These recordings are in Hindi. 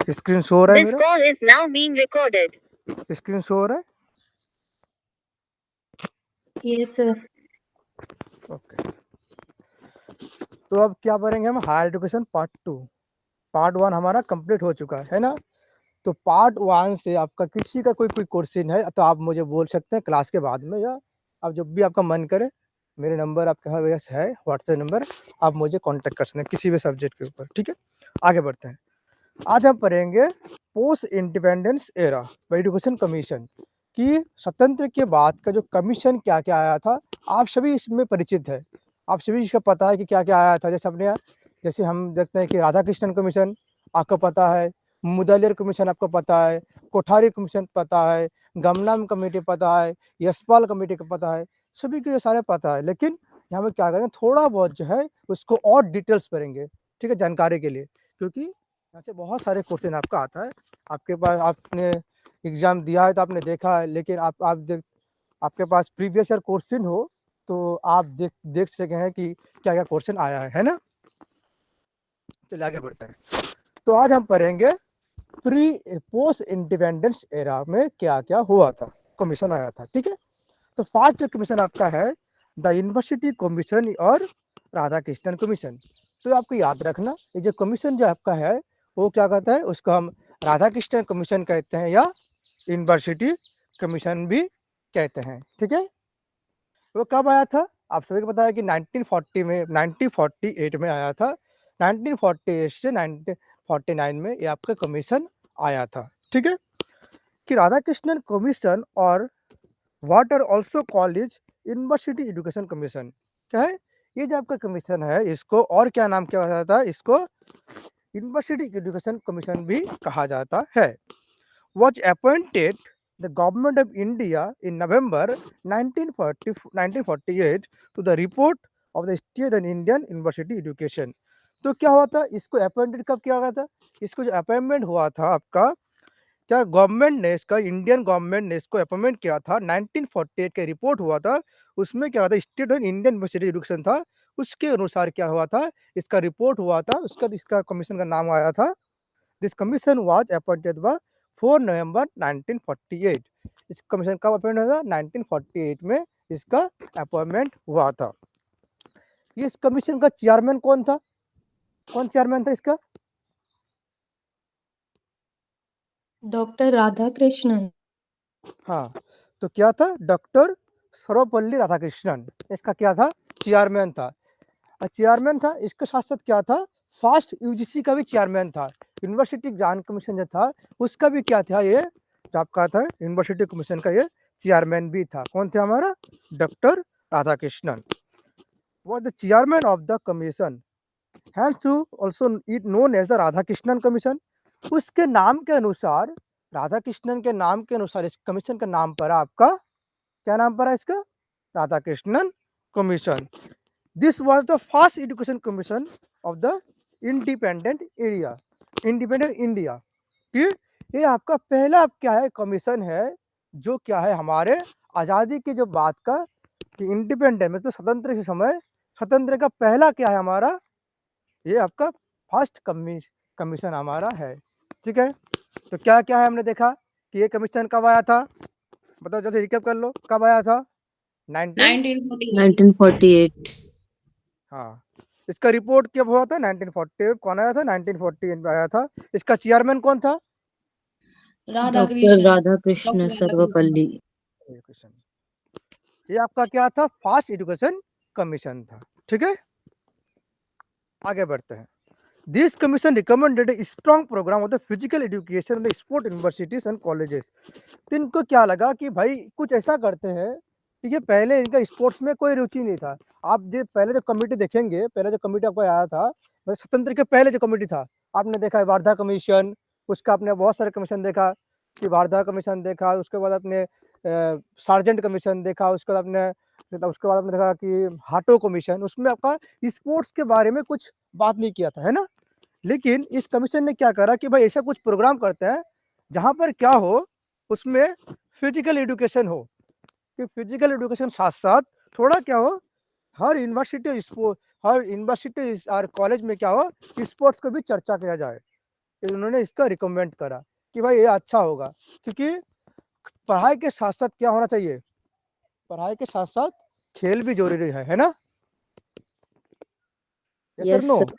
स्क्रीन शो हो रहा है This मेरा? call is now being recorded. Screen show हो रहा है? Yes, sir. ओके। तो अब क्या करेंगे हम? Higher education part 2। पार्ट 1 हमारा कंप्लीट हो चुका है ना? तो पार्ट 1 से आपका किसी का कोई क्वेश्चन है तो आप मुझे बोल सकते हैं क्लास के बाद में, या आप जब भी आपका मन करे। मेरे नंबर आपके पास है, व्हाट्सएप नंबर, आप मुझे कांटेक्ट कर सकते हैं किसी भी सब्जेक्ट के ऊपर। ठीक है, आगे बढ़ते हैं। आज हम पढ़ेंगे post independence era education commission की स्वतंत्र के बाद का जो कमीशन क्या क्या आया था, आप सभी इसमें परिचित है। आप सभी इसका पता है कि क्या क्या आया था। जैसे हम देखते हैं कि राधा कृष्णन कमीशन आपको पता है, मुदलियर कमीशन आपको पता है, कोठारी कमीशन पता है, गमनाम कमेटी पता है, यशपाल कमेटी का पता है, सभी के ये सारे पता है। लेकिन यहाँ पे क्या करें, थोड़ा बहुत जो है उसको और डिटेल्स पढ़ेंगे, ठीक है, जानकारी के लिए, क्योंकि यहाँ से बहुत सारे क्वेश्चन आपका आता है। आपके पास आपने एग्जाम दिया है तो आपने देखा है, लेकिन आपके पास प्रीवियस ईयर क्वेश्चन हो तो आप देख सके हैं कि क्या क्या क्वेश्चन आया है ना? चलिए आगे बढ़ते हैं। तो आज हम पढ़ेंगे प्री पोस्ट इंडिपेंडेंस एरा में क्या क्या हुआ था, कमीशन आया था। ठीक है, तो फर्स्ट जो कमीशन आपका है द यूनिवर्सिटी कमीशन और राधा कृष्णन कमीशन। तो आपको याद रखना, ये जो कमीशन जो आपका है वो क्या कहता है, उसको हम राधा कृष्णन कमीशन कहते हैं या यूनिवर्सिटी कमीशन भी कहते हैं। ठीक है, वो कब आया था? आप सभी को पता है कि 1948 में आया था। 1948 से 1949 में ये आपका कमीशन आया था। ठीक है, कि राधा कृष्णन कमीशन और what are also college university education commission क्या है? ये जो आपका कमीशन है इसको और क्या नाम किया जाता है? इसको यूनिवर्सिटी एजुकेशन कमीशन भी कहा जाता है। Was appointed the government of India in November 1948 to the report of the state and Indian university education. तो क्या हुआ था, इसको अपॉइंटेड कब किया गया था? इसको जो अपॉइंटमेंट हुआ था आपका, क्या गवर्नमेंट ने इसका, इंडियन गवर्नमेंट ने इसको अपॉइंटमेंट किया था 1948 का रिपोर्ट हुआ था। उसमें क्या था, state and Indian university education था, उसके अनुसार क्या हुआ था, इसका रिपोर्ट हुआ था, उसका इसका कमीशन का नाम आया था। This commission was appointed by 4 नवंबर 1948। इस कमीशन कब अपॉइंट हुआ था? 1948 में इसका अपॉइंटमेंट हुआ था। इस कमीशन का चेयरमैन कौन था? कौन चेयरमैन था इसका? Dr. Radhakrishnan. हाँ, तो क्या था? डॉक्टर सर्वपल्ली राधाकृष्णन इसका क्या था? चेयरमैन था। चेयरमैन था, इसके साथ साथ क्या था, फर्स्ट यूजीसी का भी चेयरमैन था। यूनिवर्सिटी ग्रांट कमीशन जो था उसका भी क्या था, ये जो आपका था यूनिवर्सिटी कमीशन का ये चेयरमैन भी था। कौन थे हमारा? Doctor Radhakrishnan was the chairman of the commission, hence to also it known as the Radha Krishnan commission. उसके नाम के अनुसार, राधा कृष्णन के नाम के अनुसार इस कमीशन का नाम पड़ा आपका, क्या नाम पड़ा इसका? Radha Krishnan commission. This was the first education commission of the independent India. ये आपका पहला क्या है, कमीशन है जो क्या है हमारे आज़ादी की जो बात का, कि इंडिपेंडेंट मतलब स्वतंत्र के समय, स्वतंत्र का पहला क्या है हमारा, ये आपका फर्स्ट कमीशन हमारा है। ठीक है, तो क्या क्या है हमने देखा कि ये कमीशन कब आया था, बताओ जैसे रिकैप कर लो, कब आया था? 1948। हाँ, इसका रिपोर्ट कब हुआ था? 1940। कौन आया था? 1948 में आया था। इसका चेयरमैन कौन था? डॉक्टर राधाकृष्ण सर्वपल्ली। ये आपका क्या था? फर्स्ट एजुकेशन कमीशन था। ठीक है, आगे बढ़ते हैं। This commission recommended a strong program of the physical education the sport universities and colleges. तो इनको क्या लगा कि भाई कुछ ऐसा करते हैं कि ये पहले इनका स्पोर्ट्स में कोई रुचि नहीं था। आप जो पहले जो कमेटी देखेंगे, पहले जो कमेटी आपको आया था स्वतंत्र के पहले जो कमेटी था, आपने देखा है वार्धा कमीशन, उसका आपने बहुत सारे कमीशन देखा कि वार्धा कमीशन देखा, उसके बाद आपने सार्जेंट कमीशन देखा, उसके बाद आपने देखा कि हाटो कमीशन, उसमें आपका स्पोर्ट्स के बारे में कुछ बात नहीं किया था, है ना? लेकिन इस कमीशन ने क्या करा कि भाई ऐसा कुछ प्रोग्राम करते हैं जहाँ पर क्या हो, उसमें फिजिकल एजुकेशन हो, कि फिजिकल एजुकेशन साथ साथ थोड़ा क्या हो, हर यूनिवर्सिटी और कॉलेज में क्या हो, स्पोर्ट्स को भी चर्चा किया जाए। उन्होंने इसका रिकमेंड करा कि भाई ये अच्छा होगा, क्योंकि पढ़ाई के साथ साथ क्या होना चाहिए, पढ़ाई के साथ साथ खेल भी जरूरी है ना? Yes sir yes no? Sir.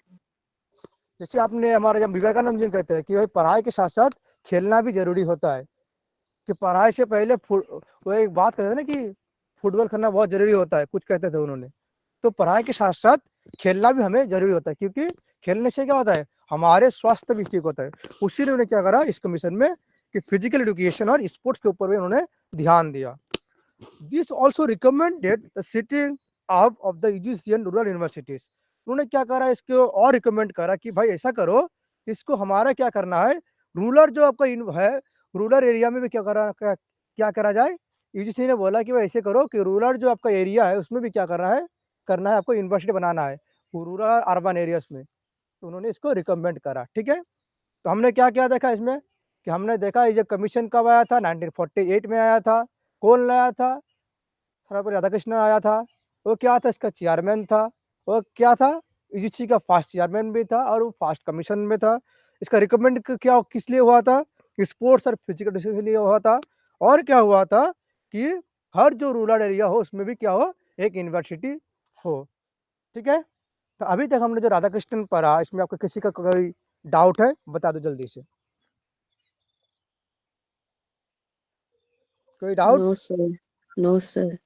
जैसे आपने हमारे जब विवेकानंद जी कहते हैं कि भाई पढ़ाई के साथ साथ खेलना भी जरूरी होता है, कि पढ़ाई से पहले वो एक बात कहते थे ना कि फुटबॉल खेलना बहुत जरूरी होता है, कुछ कहते थे उन्होंने। तो पढ़ाई के साथ साथ खेलना भी हमें जरूरी होता है, क्योंकि खेलने से क्या होता है, हमारे स्वास्थ्य भी ठीक होता है। उसी ने उन्होंने क्या करा इस कमीशन में कि फिजिकल एजुकेशन और स्पोर्ट्स के ऊपर भी उन्होंने ध्यान दिया। This also recommended the sitting up of the UGC rural universities. उन्होंने क्या करा, इसको और रिकमेंड करा कि भाई ऐसा करो, इसको हमारा क्या करना है, रूरल जो आपका है, रूरल एरिया में भी क्या करा जाए। यूजीसी ने बोला कि भाई ऐसे करो कि रूरल जो आपका एरिया है उसमें भी क्या करना है आपको यूनिवर्सिटी बनाना है, रूरल अर्बन एरियाज में। तो उन्होंने इसको रिकमेंड करा, ठीक है। तो हमने क्या क्या देखा इसमें, कि हमने देखा ये कमीशन कब आया था, 1948 में आया था। कौन लाया था, सर्वपल्ली राधाकृष्णन आया था। वो क्या था, इसका चेयरमैन था। वो क्या था, यूजीसी का फास्ट चेयरमैन भी था और वो फास्ट कमीशन में था। इसका रिकमेंड क्या किस लिए हुआ था, स्पोर्ट्स और फिजिकल एजुकेशन के लिए हुआ था। और क्या हुआ था कि हर जो रूरल एरिया हो उसमें भी क्या हो, एक यूनिवर्सिटी हो, ठीक है। तो अभी तक हमने जो राधाकृष्णन पढ़ा, इसमें आपको किसी का कोई डाउट है, बता दो जल्दी से। कोई doubt? No sir. No sir.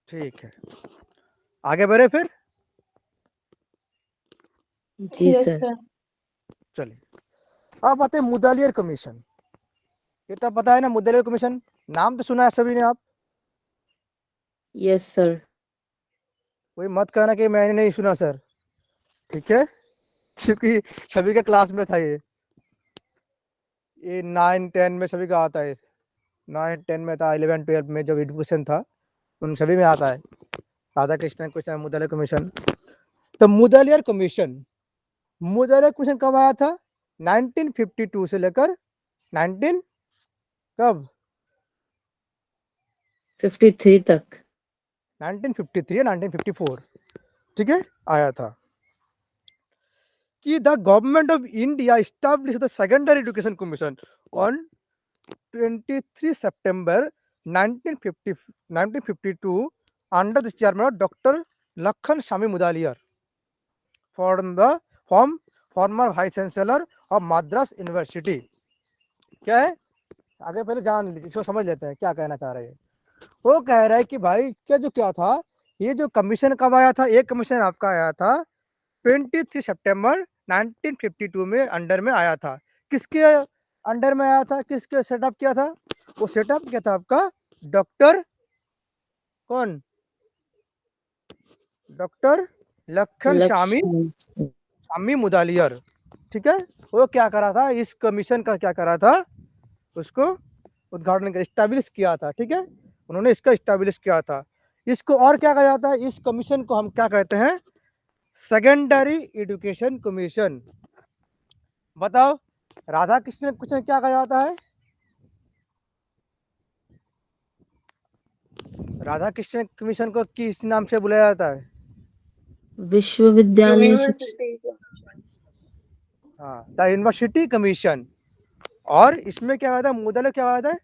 ठीक है, आगे बढ़े फिर। जी यस सर। सर। चलिए, अब आते हैं मुदालियर कमीशन। ये तो पता है ना, मुदालियर कमीशन, नाम तो सुना है सभी ने आप। Yes sir. कोई मत कहना कि मैंने नहीं सुना सर, ठीक है, क्योंकि सभी के क्लास में था ये 9 10 में सभी का आता है। 9 10 में था, 11 12 में जब एजुकेशन था उन सभी में आता है राधा कृष्णन क्वेश्चन, मुदालियर कमीशन। तो मुदालियर कमीशन कब आया था, 1952 से लेकर 19 कब, 53 तक। 1953 या 1954, ठीक है, आया था। कि the government of India establish the secondary education commission on 23 September 1952 under the chairman of Dr. Lakhan Swami Mudaliar from the former vice chancellor of Madras University। क्या है, आगे पहले जान लीजिए, इसको समझ लेते हैं क्या कहना चाह रहे हैं। वो कह रहा है कि भाई क्या था, ये जो कमीशन कब आया था, एक कमीशन आपका आया था 23 सितंबर 1952 में अंडर में आया था। किसके अंडर में आया था, किसके सेटअप किया था, वो सेटअप किया था आपका डॉक्टर कौन, डॉक्टर लखन स्वामी मुदालियर, ठीक है। वो क्या करा था, इस कमीशन का क्या करा था, उसको उद्घाटन का स्टैब्लिश किया था, ठीक है। उन्होंने इसका स्टैब्लिश किया था। इसको और क्या कहा जाता है, इस कमीशन को हम क्या कहते हैं, सेकेंडरी एजुकेशन कमीशन। बताओ, राधा कृष्ण कुछ क्या कहा जाता है, राधा कृष्ण कमीशन को किस नाम से बुलाया जाता है, विश्वविद्यालय शिक्षा। हाँ, द यूनिवर्सिटी कमीशन। और इसमें क्या होता है, मुदालियर क्या होता है,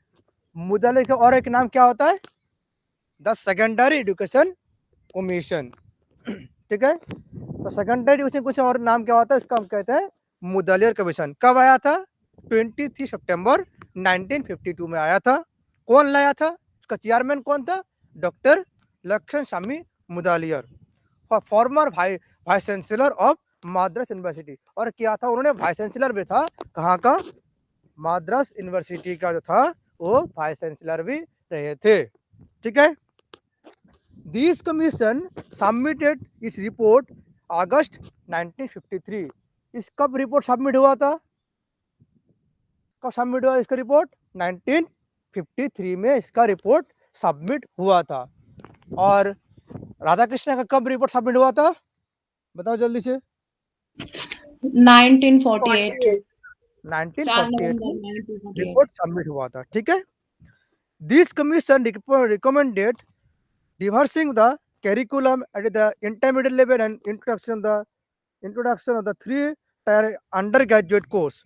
मुदालियर का और एक नाम क्या होता है, द सेकेंडरी एजुकेशन कमीशन, ठीक है। तो सेकेंडरी एजुकेशन कुछ और नाम क्या होता है, इसका हम कहते हैं मुदालियर कमीशन। कब आया था, 23 सितंबर 1952 में आया था। कौन लाया था, उसका चेयरमैन कौन था, doctor Lakhan Swami Mudaliar, farmer vice chancellor of Madras university. और क्या था, उन्होंने वाइस चांसलर भी था, कहाँ का, माद्रास यूनिवर्सिटी का जो था वो वाइस चांसलर भी रहे थे, ठीक है। This commission submitted its report August 1953। इस कब रिपोर्ट सबमिट हुआ था, कब सबमिट हुआ इसका रिपोर्ट, 1953 में इसका रिपोर्ट सबमिट हुआ था। और राधा कृष्ण का कब रिपोर्ट सबमिट हुआ था, बताओ जल्दी से। 1948 1948 में 1948 रिपोर्ट सबमिट हुआ था, ठीक है। This commission recommended reversing the curriculum at the intermediate level and introduction of the 3-tier undergraduate course।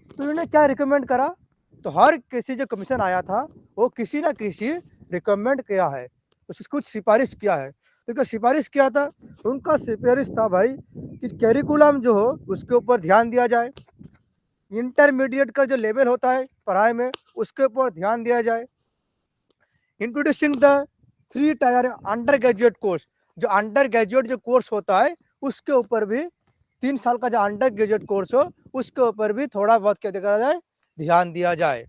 तो इन्होंने क्या रिकमेंड करा, तो हर किसी जो कमीशन आया था वो किसी ना किसी रिकमेंड किया है, कुछ सिफारिश किया है। तो क्या सिफारिश किया था, उनका सिफारिश था भाई कि कैरिकुलम जो हो उसके ऊपर ध्यान दिया जाए, इंटरमीडिएट का जो लेवल होता है पढ़ाई में उसके ऊपर ध्यान दिया जाए, introducing the 3 tyre under graduate course, जो अंडर ग्रेजुएट जो कोर्स होता है उसके ऊपर भी 3 साल का जो अंडर ग्रेजुएट कोर्स हो उसके ऊपर भी थोड़ा बहुत क्या करा जाए, ध्यान दिया जाए,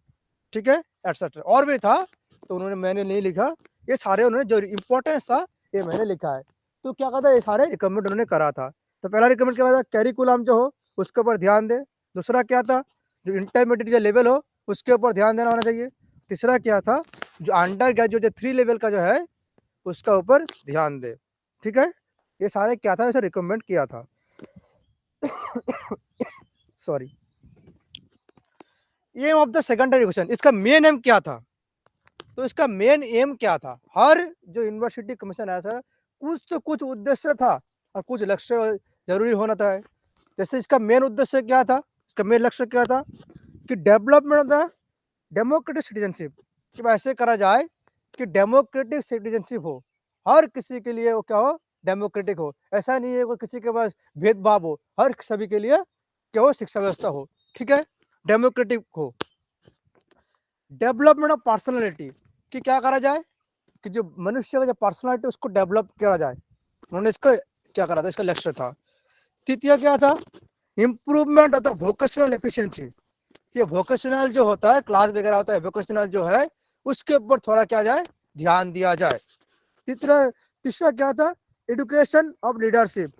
ठीक है, एटसेट्रा। और भी था तो उन्होंने, मैंने नहीं लिखा, ये सारे उन्होंने जो इम्पोर्टेंस था ये मैंने लिखा है। तो क्या कहा था, ये सारे रिकमेंड उन्होंने करा था। तो पहला रिकमेंड क्या था, कैरिकुलम जो हो उसके ऊपर ध्यान दे। दूसरा क्या था, जो इंटरमीडिएट जो लेवल हो उसके ऊपर ध्यान देना होना चाहिए। तीसरा क्या था, जो अंडर ग्रेजुएट जो 3 लेवल का जो है उसका ऊपर ध्यान दे, ठीक है। ये सारे क्या था, इसे रिकमेंड किया था। Sorry. Aim of the secondary education, इसका मेन एम क्या था, तो इसका मेन एम क्या था, हर जो यूनिवर्सिटी कमीशन आया था कुछ तो कुछ उद्देश्य था और कुछ लक्ष्य जरूरी होना था। जैसे इसका मेन उद्देश्य क्या था, इसका मेन लक्ष्य क्या था कि development of the democratic citizenship, कि ऐसे करा जाए कि डेमोक्रेटिक सिटीजनशिप हो, हर किसी के लिए वो क्या हो, डेमोक्रेटिक हो। ऐसा नहीं है कोई किसी के पास भेदभाव हो, हर सभी के लिए क्या हो, शिक्षा व्यवस्था हो, ठीक है, डेमोक्रेटिक हो। डेवलपमेंट ऑफ पर्सनैलिटी, कि क्या करा जाए कि जो मनुष्य का जो पर्सनैलिटी उसको डेवलप किया जाए, उन्होंने इसका क्या करा था, इसका लक्ष्य था। तृतीय क्या था, improvement of the vocational efficiency, ये वोकेशनल जो होता है, क्लास वगैरह होता है, वोकेशनल जो है उसके ऊपर थोड़ा क्या जाए, ध्यान दिया जाए। तीसरा क्या था, एजुकेशन ऑफ लीडरशिप,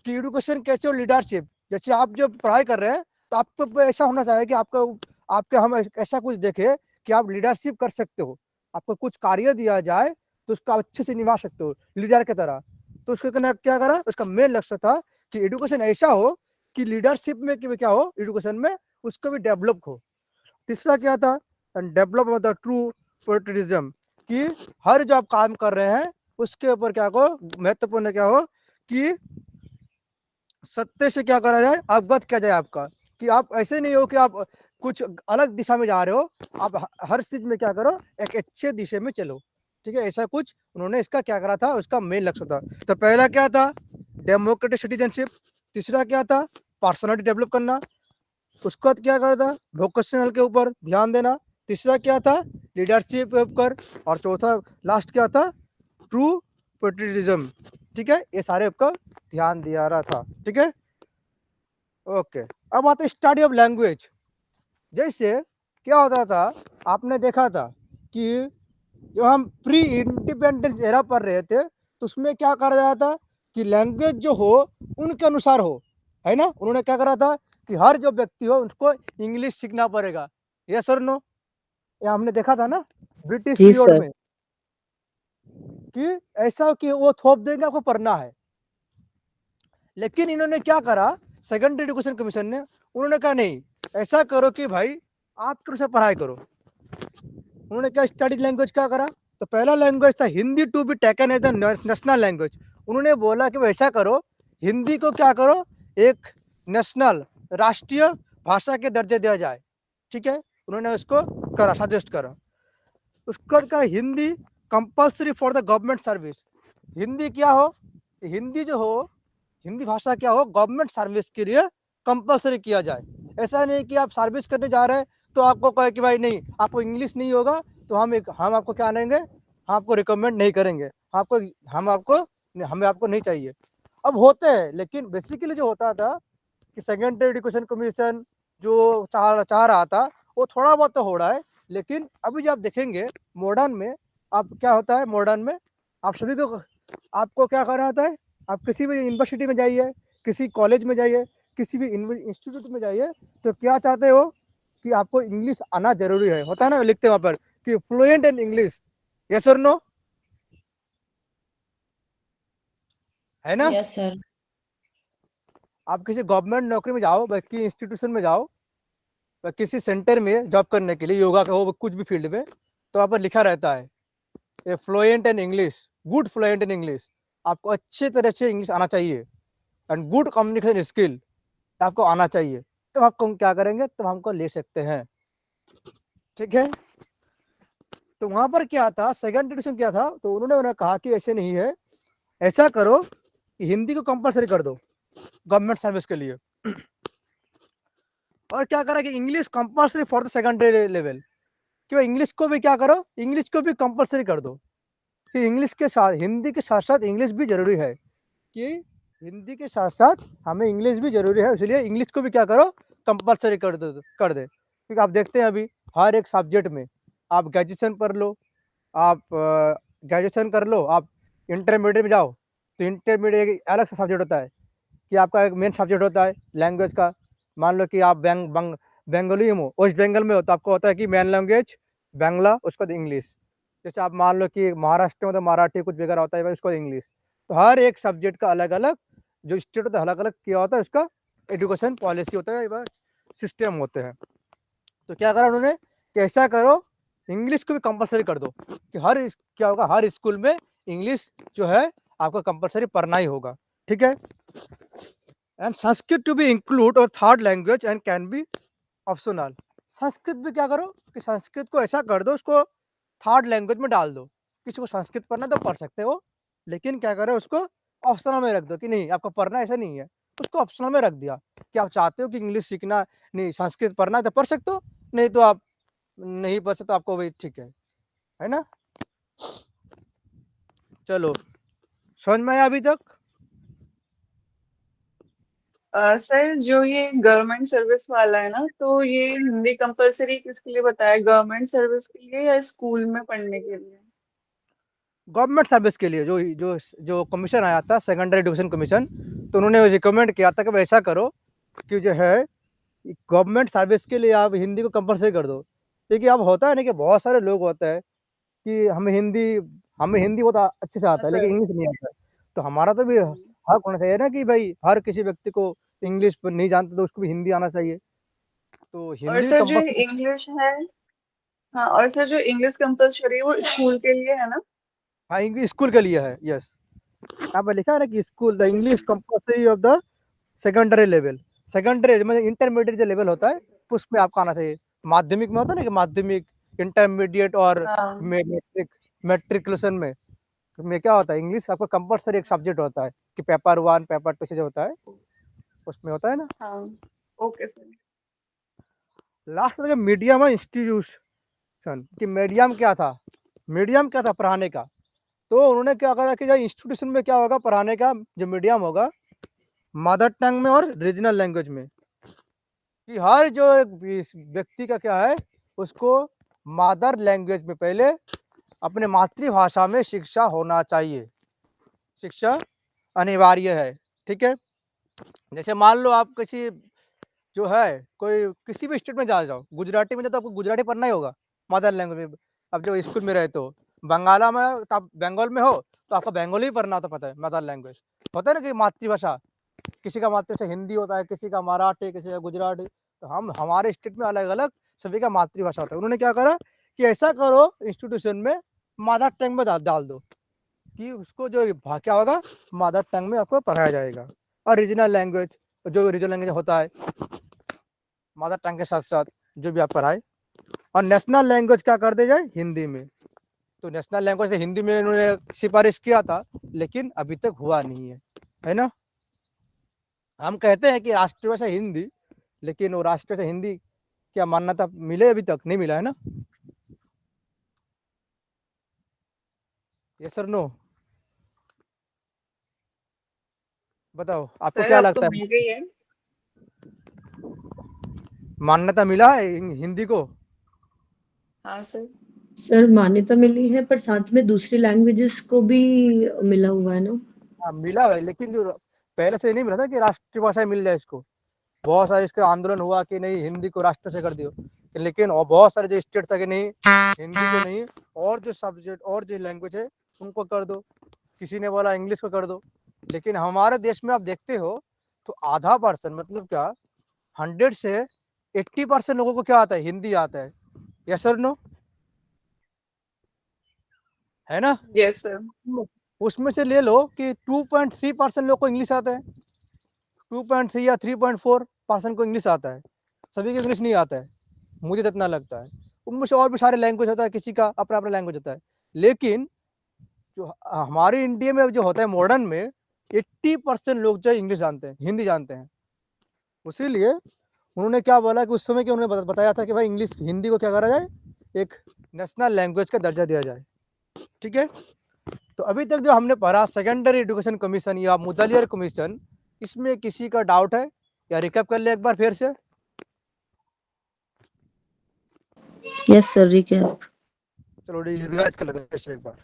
कि एजुकेशन कैसे हो, लीडरशिप, जैसे आप जो पढ़ाई कर रहे हैं तो आपको ऐसा होना चाहिए कि आपके हम ऐसा कुछ देखे कि आप लीडरशिप कर सकते हो, आपको कुछ कार्य दिया जाए तो उसका अच्छे से निभा सकते हो लीडर की तरह। तो उसके करना क्या करा, उसका मेन लक्ष्य था कि एजुकेशन ऐसा हो कि लीडरशिप में कि क्या हो, एजुकेशन में उसको भी डेवलप हो। तीसरा क्या था, develop of the true patriotism, कि हर जो आप काम कर रहे हैं उसके ऊपर क्या हो, महत्वपूर्ण क्या हो कि सत्य से क्या करा जाए, अवगत किया जाए आपका, कि आप ऐसे नहीं हो कि आप कुछ अलग दिशा में जा रहे हो, आप हर चीज में क्या करो, एक अच्छे दिशा में चलो, ठीक है, ऐसा कुछ उन्होंने इसका क्या करा था, उसका मेन लक्ष्य था। तो पहला क्या था, डेमोक्रेटिक सिटीजनशिप, तीसरा क्या था, पर्सनालिटी डेवलप करना, उसके बाद क्या करा था, वोकेशनल के ऊपर ध्यान देना, तीसरा क्या था, लीडरशिप कर, और चौथा लास्ट क्या था, ट्रू पेट्रियटिज्म, ठीक है, ये सारे आपका ध्यान दिया रहा था, ठीक है, ओके। अब आते स्टडी ऑफ लैंग्वेज। जैसे क्या होता था, आपने देखा था कि जब हम प्री इंडिपेंडेंस एरा पढ़ रहे थे तो उसमें क्या करा जाता था कि लैंग्वेज जो हो उनके अनुसार हो, है ना। उन्होंने क्या करा था कि हर जो व्यक्ति हो उसको इंग्लिश सीखना पड़ेगा, यस और नो, ये हमने देखा था ना ब्रिटिश जी पीरियड सर। में, कि ऐसा कि वो थोप देंगे आपको पढ़ना है। लेकिन इन्होंने क्या करा, सेकेंडरी एजुकेशन कमीशन ने, उन्होंने कहा नहीं, ऐसा करो कि भाई आपके अनुसार पढ़ाई करो। उन्होंने क्या स्टडी लैंग्वेज क्या करा, तो पहला लैंग्वेज था Hindi to be taken as the national language. उन्होंने बोला कि ऐसा करो, हिंदी को क्या करो, एक नेशनल राष्ट्रीय भाषा के दर्जे दिया जाए, ठीक है, उन्होंने उसको करा, सजेस्ट करा। उसके बाद कहा Hindi compulsory for the government service, Hindi क्या हो, हिंदी जो हो, हिंदी भाषा क्या हो, गवर्नमेंट सर्विस के लिए कंपल्सरी किया जाए। ऐसा नहीं कि आप सर्विस करने जा रहे हैं तो आपको कहे कि भाई नहीं, आपको इंग्लिश नहीं होगा तो हम आपको क्या करेंगे, हम आपको रिकमेंड नहीं करेंगे, हमें आपको नहीं चाहिए। अब होते हैं, लेकिन बेसिकली जो होता था कि सेकेंडरी एजुकेशन कमीशन जो चाह रहा था वो थोड़ा बहुत तो हो रहा है। लेकिन अभी जो आप देखेंगे मॉडर्न में, आप क्या होता है मॉडर्न में, आप सभी को, आपको क्या करना होता है, आप किसी भी यूनिवर्सिटी में जाइए, किसी कॉलेज में जाइए, किसी भी इंस्टीट्यूट में जाइए, तो क्या चाहते हो कि आपको इंग्लिश आना जरूरी है, होता है ना, लिखते वहां पर कि फ्लुएंट इन इंग्लिश, यस और नो, है ना। Yes sir. आप किसी गवर्नमेंट नौकरी में जाओ, बाकी इंस्टीट्यूशन में जाओ, किसी सेंटर में जॉब करने के लिए, योगा का हो, कुछ भी फील्ड में, तो वहाँ पर लिखा रहता है a fluent in English, good fluent in English, आपको अच्छे तरह से इंग्लिश आना चाहिए, एंड गुड कम्युनिकेशन स्किल आपको आना चाहिए, तब आपको हम क्या करेंगे, तब हमको ले सकते हैं, ठीक है। तो वहां पर क्या था, सेकंड एडिशन क्या था, तो उन्होंने कहा कि ऐसे नहीं है, ऐसा करो कि हिंदी को कंपलसरी कर दो गवर्नमेंट सर्विस के लिए, और क्या करा कि English compulsory for the secondary level, कि इंग्लिश को भी क्या करो, इंग्लिश को भी कंपलसरी कर दो, कि इंग्लिश के साथ हिंदी के साथ साथ इंग्लिश भी जरूरी है, कि हिंदी के साथ साथ हमें इंग्लिश भी जरूरी है, इसलिए इंग्लिश को भी क्या करो, कंपलसरी कर दे। क्योंकि आप देखते हैं अभी हर एक सब्जेक्ट में, आप ग्रेजुएशन कर लो, आप ग्रेजुएशन कर लो, आप इंटरमीडिएट में जाओ, तो इंटरमीडिएट एक अलग सा सब्जेक्ट होता है, कि आपका एक मेन सब्जेक्ट होता है लैंग्वेज का। मान लो कि आप बंगाली हो, वेस्ट बंगाल में हो, तो आपको होता है कि मेन लैंग्वेज बांग्ला, उसके बाद इंग्लिश। जैसे आप मान लो कि महाराष्ट्र में तो मराठी कुछ वगैरह होता है, उसको इंग्लिश। तो हर एक सब्जेक्ट का अलग अलग जो स्टेट होता है, अलग अलग क्या होता है, उसका एजुकेशन पॉलिसी होता है, सिस्टम होते हैं। तो क्या करा उन्होंने कि ऐसा करो, इंग्लिश को भी कंपलसरी कर दो, कि क्या होगा, हर स्कूल में इंग्लिश जो है आपको कंपलसरी पढ़ना ही होगा, ठीक है। And Sanskrit to be include और third language and can be optional. Sanskrit भी क्या करो कि संस्कृत को ऐसा कर दो, उसको थर्ड लैंग्वेज में डाल दो, किसी को संस्कृत पढ़ना तो पढ़ सकते हो, लेकिन क्या करो, उसको ऑप्शनल में रख दो, कि नहीं आपको पढ़ना ऐसा नहीं है, उसको ऑप्शनल में रख दिया, कि आप चाहते हो कि इंग्लिश सीखना, नहीं संस्कृत पढ़ना है तो पढ़ सकते हो, नहीं तो आप नहीं पढ़ सकते, आपको वही ठीक है ना। चलो, समझ में आया अभी तक? सर जो ये गवर्नमेंट सर्विस वाला है ना, तो ये हिंदी कंपलसरी किसके लिए बताया, गवर्नमेंट सर्विस के लिए या स्कूल में पढ़ने के लिए? गवर्नमेंट सर्विस के लिए जो जो जो कमीशन आया था, सेकेंडरी एजुकेशन कमीशन, तो उन्होंने रिकमेंड किया था कि ऐसा करो कि जो है गवर्नमेंट सर्विस के लिए आप हिंदी को कंपलसरी कर दो। क्योंकि अब होता है ना कि बहुत सारे लोग होते हैं कि हमें हिंदी बहुत अच्छे से हाँ आता है, लेकिन सर। इंग्लिश नहीं आता है। तो हमारा तो भी हक होना चाहिए ना कि भाई हर किसी व्यक्ति को इंग्लिश पर नहीं जानता तो उसको भी हिंदी आना चाहिए, तो और हिंदी सर जो कंपलसरी। इंग्लिश है, हाँ, और सर जो इंग्लिश कंपलसरी है वो स्कूल के लिए है ना? हाँ, इंग्लिश स्कूल के लिए है, यस। यहाँ पर लिखा है ना कि school the English compulsory of the secondary level. Secondary मतलब इंटरमीडिएट जो लेवल होता है उसमें आपका आना चाहिए। माध्यमिक में होता है ना कि माध्यमिक, इंटरमीडिएट और हाँ। मेट्रिकुलेशन में क्या होता है, इंग्लिश आपका कंपलसरी एक सब्जेक्ट होता है, कि पेपर 1 पेपर 2 से जो होता है उसमें होता है ना। हाँ। Okay sir. लास्ट में मीडियम है इंस्टीट्यूशन, कि मीडियम क्या था पढ़ाने का। तो उन्होंने क्या कहा कि जो इंस्टीट्यूशन में क्या होगा पढ़ाने का, जो मीडियम होगा मदर टंग में और रीजनल लैंग्वेज में, कि हर जो एक व्यक्ति का क्या है, उसको मदर लैंग्वेज में पहले अपने मातृभाषा में शिक्षा होना चाहिए, शिक्षा अनिवार्य है, ठीक है। जैसे मान लो आप किसी जो है कोई किसी भी स्टेट में जाओ, गुजराती में जाओ तो आपको गुजराती पढ़ना ही होगा मदर लैंग्वेज में। अब जो स्कूल में रहे तो बंगाला में तो आप बंगाल में हो तो आपको बंगाली पढ़ना तो पता है, मदर लैंग्वेज होता है ना कि मातृभाषा, किसी का मातृभाषा हिंदी होता है, किसी का मराठी, किसी का गुजराती। तो हम हमारे स्टेट में अलग अलग सभी का मातृभाषा होता है। उन्होंने क्या करा कि ऐसा करो इंस्टीट्यूशन में मदर टंग में डाल दो, कि उसको जो क्या होगा मदर टंग में आपको पढ़ाया जाएगा। और रीजनल लैंग्वेज, जो रीजनल लैंग्वेज होता है मदर टंग के साथ साथ जो भी आप पढ़ाए, और नेशनल लैंग्वेज क्या कर दे जाए हिंदी में। तो नेशनल लैंग्वेज से हिंदी में उन्होंने सिफारिश किया था, लेकिन अभी तक हुआ नहीं है ना। हम कहते हैं कि राष्ट्रीय भाषा हिंदी, लेकिन वो राष्ट्रीय भाषा हिंदी क्या मान्यता मिले, अभी तक नहीं मिला है ना। ये सर नो, बताओ आपको सर क्या अब तो लगता है, मिल गई है। मान्यता मिला है हिंदी को? हाँ सर। सर मान्यता मिली है, पर साथ में दूसरी लैंग्वेजेस को भी मिला हुआ है ना। हाँ मिला है, लेकिन जो पहले से नहीं मिला था कि राष्ट्रीय भाषा मिल जाए इसको। बहुत सारे इसका आंदोलन हुआ कि नहीं हिंदी को राष्ट्र से कर दियो, लेकिन और बहुत सारे जो स्टेट था कि नहीं हिंदी को नहीं, और जो सब्जेक्ट और जो लैंग्वेज है उनको कर दो। किसी ने बोला इंग्लिश को कर दो। लेकिन हमारे देश में आप देखते हो तो आधा परसेंट मतलब क्या 100 से 80% लोगों को क्या आता है, हिंदी आता है। यस और नो, है ना। Yes sir. उसमें से ले लो कि 2.3% लोग को इंग्लिश आता है, 2.3 या 3.4, पर्सन को इंग्लिश आता है, सभी को इंग्लिश नहीं आता है, मुझे तो इतना लगता है। उनमें से और भी सारे लैंग्वेज होता है, किसी का अपना अपना लैंग्वेज होता है, लेकिन जो हमारे इंडिया में जो होता है मॉडर्न में 80% लोग जो है इंग्लिश जानते हैं, हिंदी जानते हैं। इसीलिए उन्होंने क्या बोला कि उस समय के उन्होंने बताया था कि भाई इंग्लिश हिंदी को क्या करा जाए, एक नेशनल लैंग्वेज का दर्जा दिया जाए। ठीक है, तो अभी तक जो हमने पढ़ा सेकेंडरी एजुकेशन कमीशन या मुदलियर कमीशन, इसमें किसी का डाउट है या रिकैप कर ले एक बार फिर से? Yes sir, recap. चलो रिवाइज कर लेते हैं फिर से एक बार।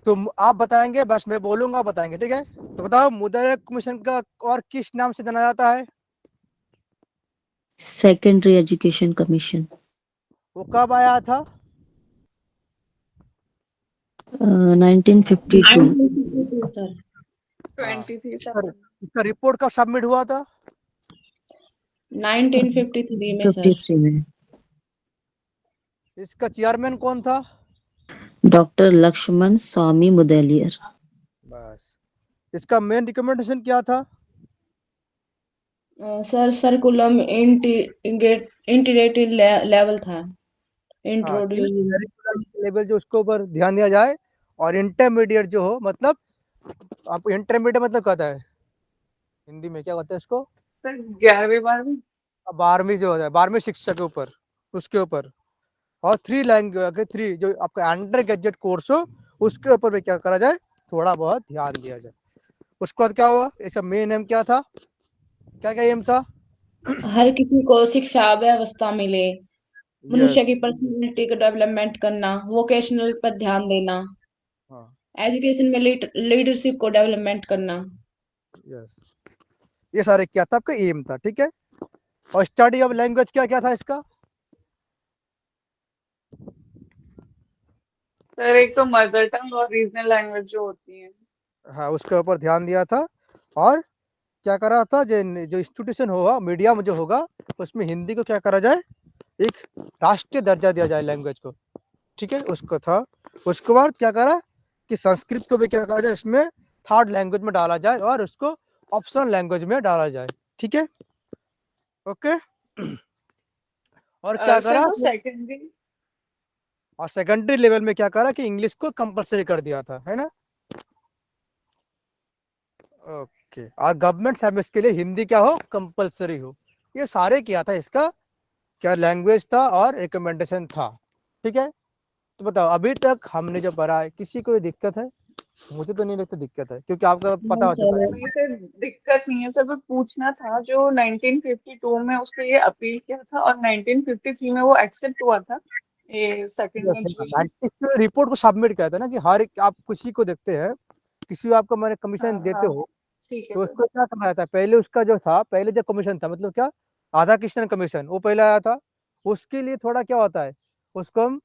तो आप बताएंगे, बस मैं बोलूंगा, बताएंगे, ठीक है? तो बताओ मुदलियर कमीशन का और किस नाम से जाना जाता है? Secondary education commission. वो कब आया था? 1952। 1952 सर। 23 इसका रिपोर्ट कब सबमिट हुआ था? 1953 में सर। 53 में। इसका चेयरमैन कौन था? डॉक्टर लक्ष्मण स्वामी मुदलियर। बस। इसका मेन रिकमेंडेशन क्या था? सर सर्कुलम इंटीग्रेटेड लेवल था, इंट्रोड्यूस। लेवल जो उसके ऊपर ध्यान दिया जाए, और इंटरमीडिएट जो हो, मतलब आप इंटरमीडिएट मतलब कहता है हिंदी में क्या कहते हैं उसको? सर 11वीं 12वीं 12वीं जो हो जाए, 12वीं शिक्षा के ऊपर, उसके ऊपर, और 3 लैंग्वेज, 3 जो आपका अंडर ग्रेजुएट कोर्स हो, उसके ऊपर भी क्या करा जाए, थोड़ा बहुत ध्यान दिया जाए। उसके बाद क्या हुआ? इसका मेन एम क्या था, क्या क्या एम था? हर किसी को शिक्षा व्यवस्था मिले, मनुष्य यस, की पर्सनैलिटी का डेवलपमेंट करना, वोकेशनल पर ध्यान देना, हाँ, एजुकेशन में लीडरशिप को डेवलपमेंट करना। यस, ये सारे क्या था, आपका एम था। ठीक है, और स्टडी ऑफ लैंग्वेज क्या क्या था इसका? सर एक तो मदर टंग और रीजनल लैंग्वेज जो होती है। हाँ, उसके ऊपर ध्यान दिया था, और क्या करा था, जो इंस्टीट्यूशन होगा, मीडियम जो होगा, उसमें हिंदी को क्या करा जाए, एक राष्ट्रीय दर्जा दिया जाए लैंग्वेज को। ठीक है, उसको था। उसके बाद क्या करा कि संस्कृत को भी क्या करा जाए, इसमें 3rd लैंग्वेज में डाला जाए, और उसको ऑप्शनल लैंग्वेज में डाला जाए। ठीक है, ओके। और क्या सर करा, वो सेकेंडरी और सेकेंडरी लेवल में क्या करा कि इंग्लिश को कंपलसरी कर दिया था, है ना? ओके, और गवर्नमेंट सर्विस के लिए हिंदी क्या हो, कंपलसरी हो। ये सारे किया था, इसका क्या लैंग्वेज था और रिकमेंडेशन था। ठीक है, तो बताओ अभी तक हमने जो पढ़ा है, किसी को दिक्कत है? मुझे तो नहीं लगता दिक्कत है, क्योंकि आपका पता हो चुका है। नहीं सर, दिक्कत नहीं है सर, पर पूछना था जो 1952 में उस पे ये अपील किया था और 1953 में वो एक्सेप्ट हुआ था, ये सेकंड एजुकेशन। रिपोर्ट को सबमिट किया था ना, कि हर एक आप किसी को देखते हैं, किसी को आपको मैंने कमीशन हाँ देते हाँ, हो, ठीक है तो सर। उसको क्या करना था, पहले उसका जो था, पहले जो कमीशन था, मतलब क्या, राधा कृष्णन कमीशन, वो पहले आया था। उसके लिए थोड़ा क्या होता है, उसको हम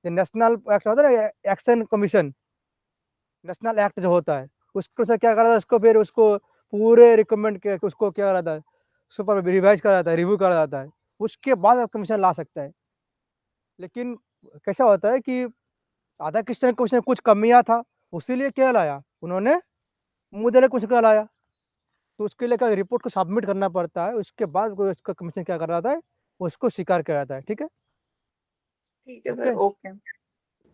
नेशनल एक्ट होता है ना, एक्शन कमीशन, नेशनल एक्ट जो होता है, उसको से क्या करा था, उसको फिर उसको पूरे रिकमेंड के उसको क्या करा था, सुपर रिवाइज करा जाता है, रिव्यू करा जाता है, उसके बाद आप कमीशन ला सकता है। लेकिन कैसा होता है कि राधा कृष्णन कमीशन में कुछ कमियां था, उसीलिए क्या लाया उन्होंने, मुदलियर कमीशन का लाया। तो उसके लिए क्या रिपोर्ट को सबमिट करना पड़ता है, उसके बाद कोई उसका कमीशन क्या कर रहा था, उसको स्वीकार किया जाता है। ठीक है, ठीक है सर, ओके। ओके।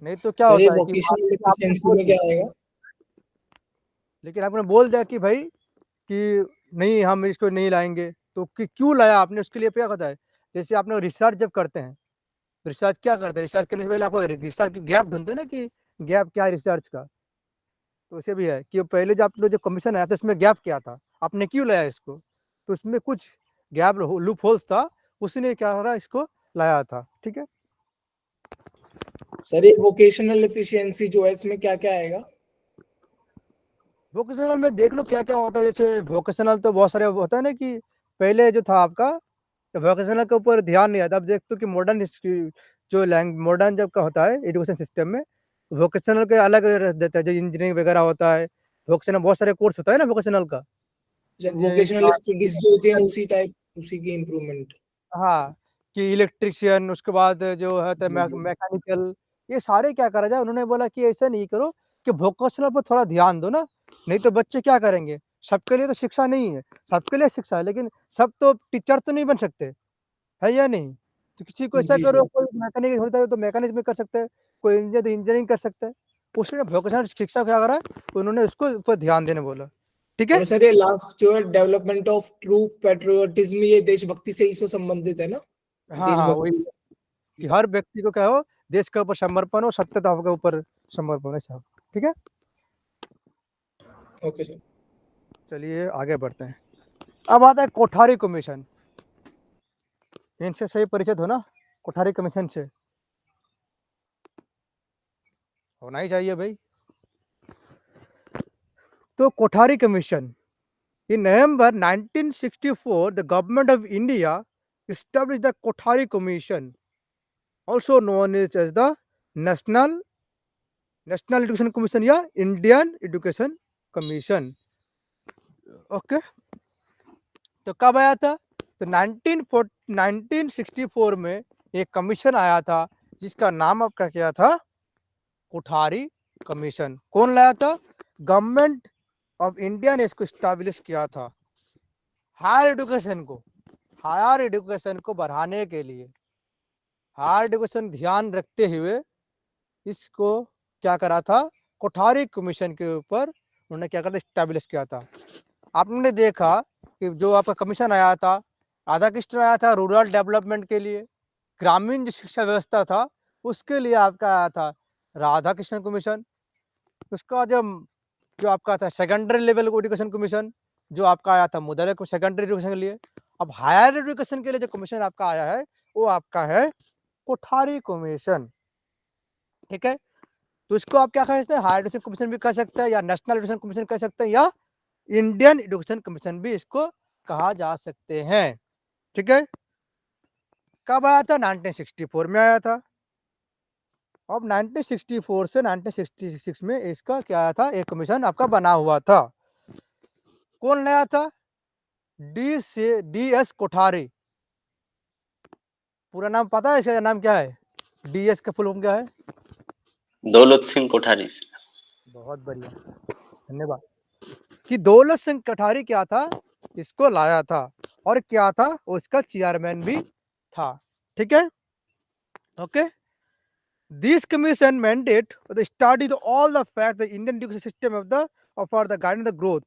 नहीं तो क्या सर ये होता है कि वोकेशनल आपने एफिशिएंसी बोल में दिया, क्या आएगा? लेकिन आपने बोल दिया कि भाई कि नहीं हम इसको नहीं लाएंगे, तो क्यों लाया आपने, उसके लिए क्या होता है, जैसे आपने रिसर्च जब करते हैं, तो रिसर्च क्या करते हैं, रिसर्च करने से पहले आपको रिसर्च की गैप ढूंढते हैं ना, कि गैप क्या है रिसर्च का। तो उसे भी है कि पहले जो आपने जो कमीशन आया था, इसमें गैप क्या था, आपने क्यों लाया इसको, तो उसमें कुछ गैप लूप होल्स था, उसने क्या हो रहा इसको लाया था। ठीक है, सर ये वोकेशनल एफिशिएंसी जो है इसमें क्या क्या आएगा? वोकेशनल में देख लो क्या क्या होता है। जैसे वोकेशनल तो बहुत सारे होता है ना, कि पहले जो था आपका, तो वोकेशनल के ऊपर ध्यान नहीं आता। अब देखते हो कि मॉडर्न जो मॉडर्न जब का होता है एजुकेशन सिस्टम में, वोकेशनल के अलग देता है, जो इंजीनियरिंग वगैरह होता है, वोकेशनल बहुत सारे कोर्स होता है ना वोकेशनल का, इंजीनियरिंग वोकेशनल का। स्टडीज जो होती हैं उसी टाइप, उसी की इम्प्रूवमेंट। हाँ, कि इलेक्ट्रिशियन, उसके बाद जो है तो जी जी। मैकेनिकल, ये सारे क्या करा जाए, उन्होंने बोला कि ऐसा नहीं करो, कि वोकेशनल पर थोड़ा ध्यान दो ना, नहीं तो बच्चे क्या करेंगे, सबके लिए तो शिक्षा नहीं है, सबके लिए शिक्षा है, लेकिन सब तो टीचर तो नहीं बन सकते, है या नहीं? तो किसी को ऐसा जी करो, सर। कोई मैकेनिक होता है तो मैकेनिक में कर सकते हैं, कोई इंजीनियर तो इंजीनियरिंग कर सकता है। उसने वोकेशनल शिक्षा क्या करा, उन्होंने उसको ऊपर ध्यान देने बोला, ठीक है? और सर ये लास्ट जो है डेवलपमेंट ऑफ ट्रू पैट्रियोटिज्म, ये देशभक्ति से ही तो संबंधित है ना? हाँ, हाँ, वही देशभक्ति। कि हर व्यक्ति को क्या हो, देश के ऊपर समर्पण हो, सत्यता के ऊपर समर्पण है साहब, ठीक है? Okay sir. चलिए आगे बढ़ते हैं। अब आता है कोठारी कमीशन। इनसे सही परिचित हो ना, कोठारी कमीशन से? होना ही चाहिए भाई। तो Kothari commission, in November 1964 the government of India established the Kothari Commission, also known as the National Education Commission या Indian Education Commission। ओके, तो कब आया था? तो 1964 में एक कमीशन आया था जिसका नाम आपका क्या था? कोठारी कमीशन। कौन लाया था? गवर्नमेंट ऑफ इंडिया ने इसको स्टैब्लिश किया था। हायर एजुकेशन को बढ़ाने के लिए, हायर एजुकेशन ध्यान रखते हुए इसको क्या करा था? कोठारी कमीशन के ऊपर उन्होंने क्या करा, स्टैब्लिश किया था। आपने देखा कि जो आपका कमीशन आया था, राधा कृष्ण आया था रूरल डेवलपमेंट के लिए, ग्रामीण जो शिक्षा व्यवस्था था उसके लिए आपका आया था राधा कृष्ण कमीशन। उसका जो आपका था सेकेंडरी लेवल एजुकेशन कमीशन, जो आपका आया था मुदल सेकेंडरी एजुकेशन के लिए। अब हायर एजुकेशन के लिए जो कमीशन आपका आया है वो आपका है कोठारी कमीशन, ठीक है? तो इसको आप क्या कह सकते हैं? हायर एजुकेशन कमीशन भी कह सकते हैं, या नेशनल एजुकेशन कमीशन कह सकते हैं, या इंडियन एजुकेशन कमीशन भी इसको कहा जा सकते हैं, ठीक है? कब आया था? 1964 में आया था। अब 1964 से 1966 में इसका क्या आया था? एक कमीशन आपका बना हुआ था। कौन नया था? DS कोठारी। पूरा नाम पता है इसका नाम क्या है? DS का फुल फॉर्म क्या है? दौलत सिंह कोठारी। बहुत बढ़िया, धन्यवाद। कि दौलत सिंह कोठारी क्या था? इसको लाया था, और क्या था? उसका चेयरमैन भी था, ठीक है? Okay. This commission mandate the study the all the facts the Indian education system of the for the guiding the growth।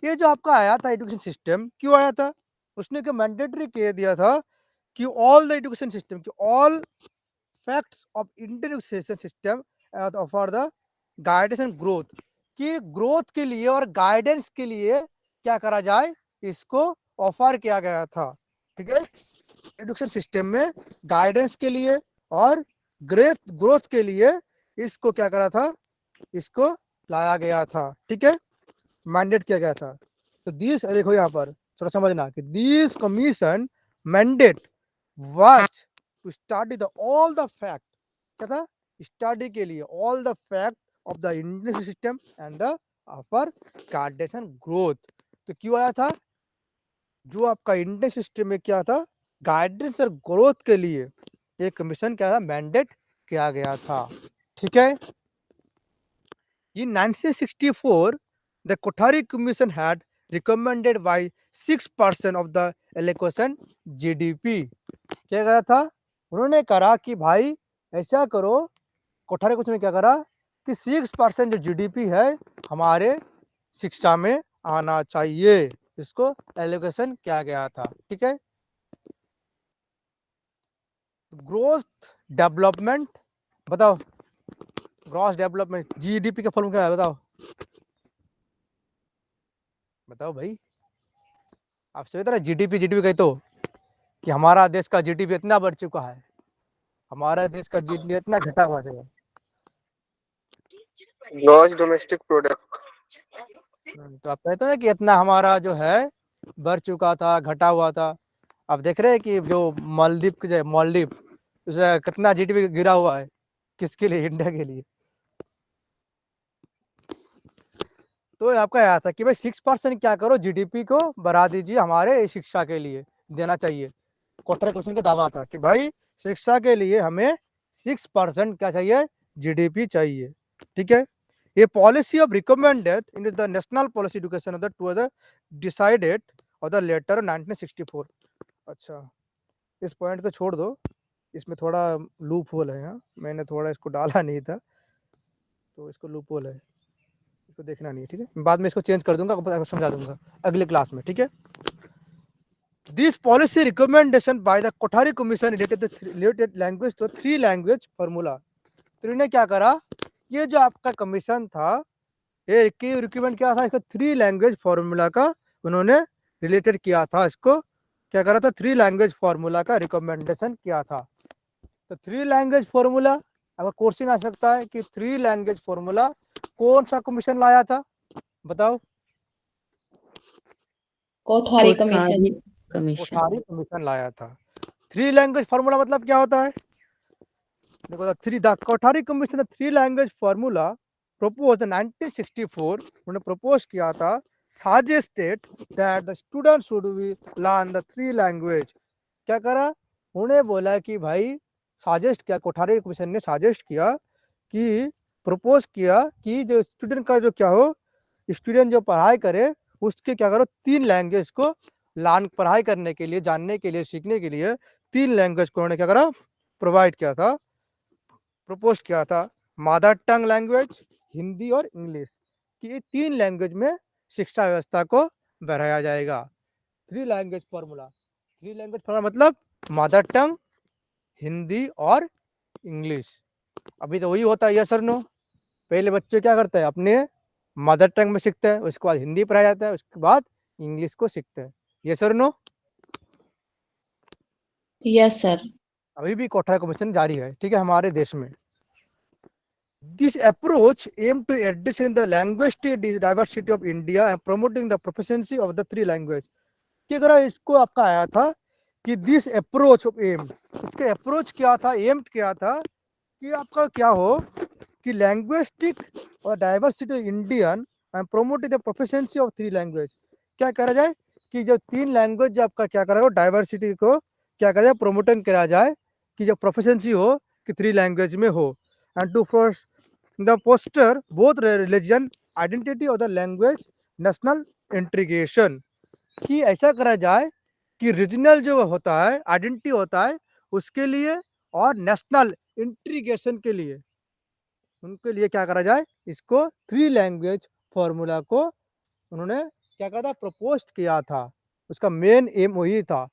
ये जो आपका आया था एजुकेशन सिस्टम, क्यों आया था? उसने क्या मैंडेटरी कह दिया था कि ऑल द एजुकेशन सिस्टम की all facts of Indian education system for the guidance and growth, कि ग्रोथ के लिए और गाइडेंस के लिए क्या करा जाए, इसको ऑफर किया गया था, ठीक है? एजुकेशन सिस्टम में गाइडेंस के लिए और ग्रोथ के लिए इसको क्या करा था? इसको लाया गया था, ठीक है? मैंडेट किया गया था। तो दिस देखो यहाँ पर थोड़ा समझना कि this commission mandate was to study the all the fact, क्या था? स्टडी के लिए all the fact of the Indian system and the for guidance and growth. तो क्यों आया था? जो आपका इंडियन सिस्टम में क्या था? गाइडेंस और ग्रोथ के लिए एक कमीशन क्या था? मैंडेट किया गया था, ठीक है? In 1964, the Kothari Commission had recommended by 6% of the allocation GDP। क्या करा था? उन्होंने करा कि भाई ऐसा करो, कोठारी कमीशन में क्या करा कि 6% जो GDP है हमारे शिक्षा में आना चाहिए, इसको एलोकेशन किया गया था, ठीक है? ग्रोथ डेवलपमेंट, बताओ ग्रॉस डेवलपमेंट GDP का फॉर्म क्या है? बताओ भाई, आप सभी तरह जीडीपी कहते हो कि हमारा देश का जीडीपी इतना बढ़ चुका है, हमारा देश का जीडीपी इतना घटा हुआ है, ग्रॉस डोमेस्टिक प्रोडक्ट। तो आप कहते हो ना कि इतना हमारा जो है बढ़ चुका था, घटा हुआ था। अब देख रहे हैं कि जो मालदीव कितना जीडीपी गिरा हुआ है, किसके लिए? इंडिया के लिए। तो आपका आया था कि भाई 6% क्या करो, जीडीपी को बढ़ा दीजिए, हमारे शिक्षा के लिए देना चाहिए। कोठारी कमीशन का दावा था कि भाई शिक्षा के लिए हमें 6% क्या चाहिए? जीडीपी चाहिए, ठीक है? A policy of recommended into the national policy education of the was decided of the later 1964. अच्छा, इस पॉइंट को छोड़ दो, इसमें थोड़ा लूप होल है। हाँ, मैंने थोड़ा इसको डाला नहीं था, तो इसको लूप होल है, इसको देखना नहीं है, ठीक है। बाद में इसको चेंज कर दूंगा, आपको समझा दूंगा अगले क्लास में, ठीक है। This policy recommendation by the Kothari Commission related language to 3 language formula. तो इन्होंने क्या करा, ये जो आपका कमीशन था, ये रिकमेंड क्या था, इसको 3 लैंग्वेज फॉर्मूला का उन्होंने रिलेटेड किया था, इसको क्या करा था, 3 लैंग्वेज फॉर्मूला का रिकमेंडेशन किया था। तो 3 लैंग्वेज फॉर्मूला, अब क्वेश्चन आ सकता है कि 3 लैंग्वेज फॉर्मूला कौन सा कमीशन लाया था, बताओ। कोठारी कमीशन। कोठारी कमीशन लाया था। 3 लैंग्वेज फॉर्मूला मतलब क्या होता है, देखो, the Kothari commission 3 language formula proposed in 1964, उन्होंने प्रपोज किया था, suggested that the students should be learn the 3 language। क्या करा, उन्हें बोला कि भाई सजेस्ट किया, कोठारी कमीशन ने सजेस्ट किया कि प्रपोज किया कि जो स्टूडेंट का जो क्या हो, स्टूडेंट जो पढ़ाई करे उसके क्या करो, 3 लैंग्वेज को पढ़ाई करने के लिए, जानने के लिए, सीखने के लिए 3 लैंग्वेज को उन्होंने क्या करा, प्रोवाइड किया था, प्रपोज किया था। मदर टंग लैंग्वेज, हिंदी और इंग्लिश की, ये 3 लैंग्वेज में शिक्षा व्यवस्था को बढ़ाया जाएगा। 3 लैंग्वेज फॉर्मूला, 3 लैंग्वेज फॉर्मूला मतलब मदर टंग, हिंदी और इंग्लिश। अभी तो वही होता है, यस और नो। पहले बच्चे क्या करते हैं, अपने मदर टंग में सीखते हैं, उसके बाद हिंदी पढ़ाया जाता है, उसके बाद इंग्लिश को सीखते हैं, यस और नो। Yes sir. अभी भी कोठारी कमीशन जारी है, ठीक है, हमारे देश में। This approach aimed to address the language diversity of India and promoting the proficiency of the 3 language। कि अगर इसको आपका आया था कि दिस अप्रोच ऑफ एम, इसके अप्रोच क्या था, एम क्या था कि आपका क्या हो कि लैंग्वेस्टिक और diversity Indian and promoting the proficiency of 3 language. क्या करा जाए कि जो 3 लैंग्वेज जो आपका क्या करा, डाइवर्सिटी को क्या करा जाए, प्रमोटिंग करा जाए कि जो प्रोफिशिएंसी हो कि 3 लैंग्वेज में हो, and to first the foster both religion identity और द लैंग्वेज नेशनल इंटीग्रेशन, कि ऐसा करा जाए कि रीजनल जो होता है, आइडेंटिटी होता है उसके लिए और नेशनल इंटीग्रेशन के लिए, उनके लिए क्या करा जाए, इसको 3 लैंग्वेज फॉर्मूला को उन्होंने क्या कहा था, प्रपोज किया था। उसका मेन एम वही था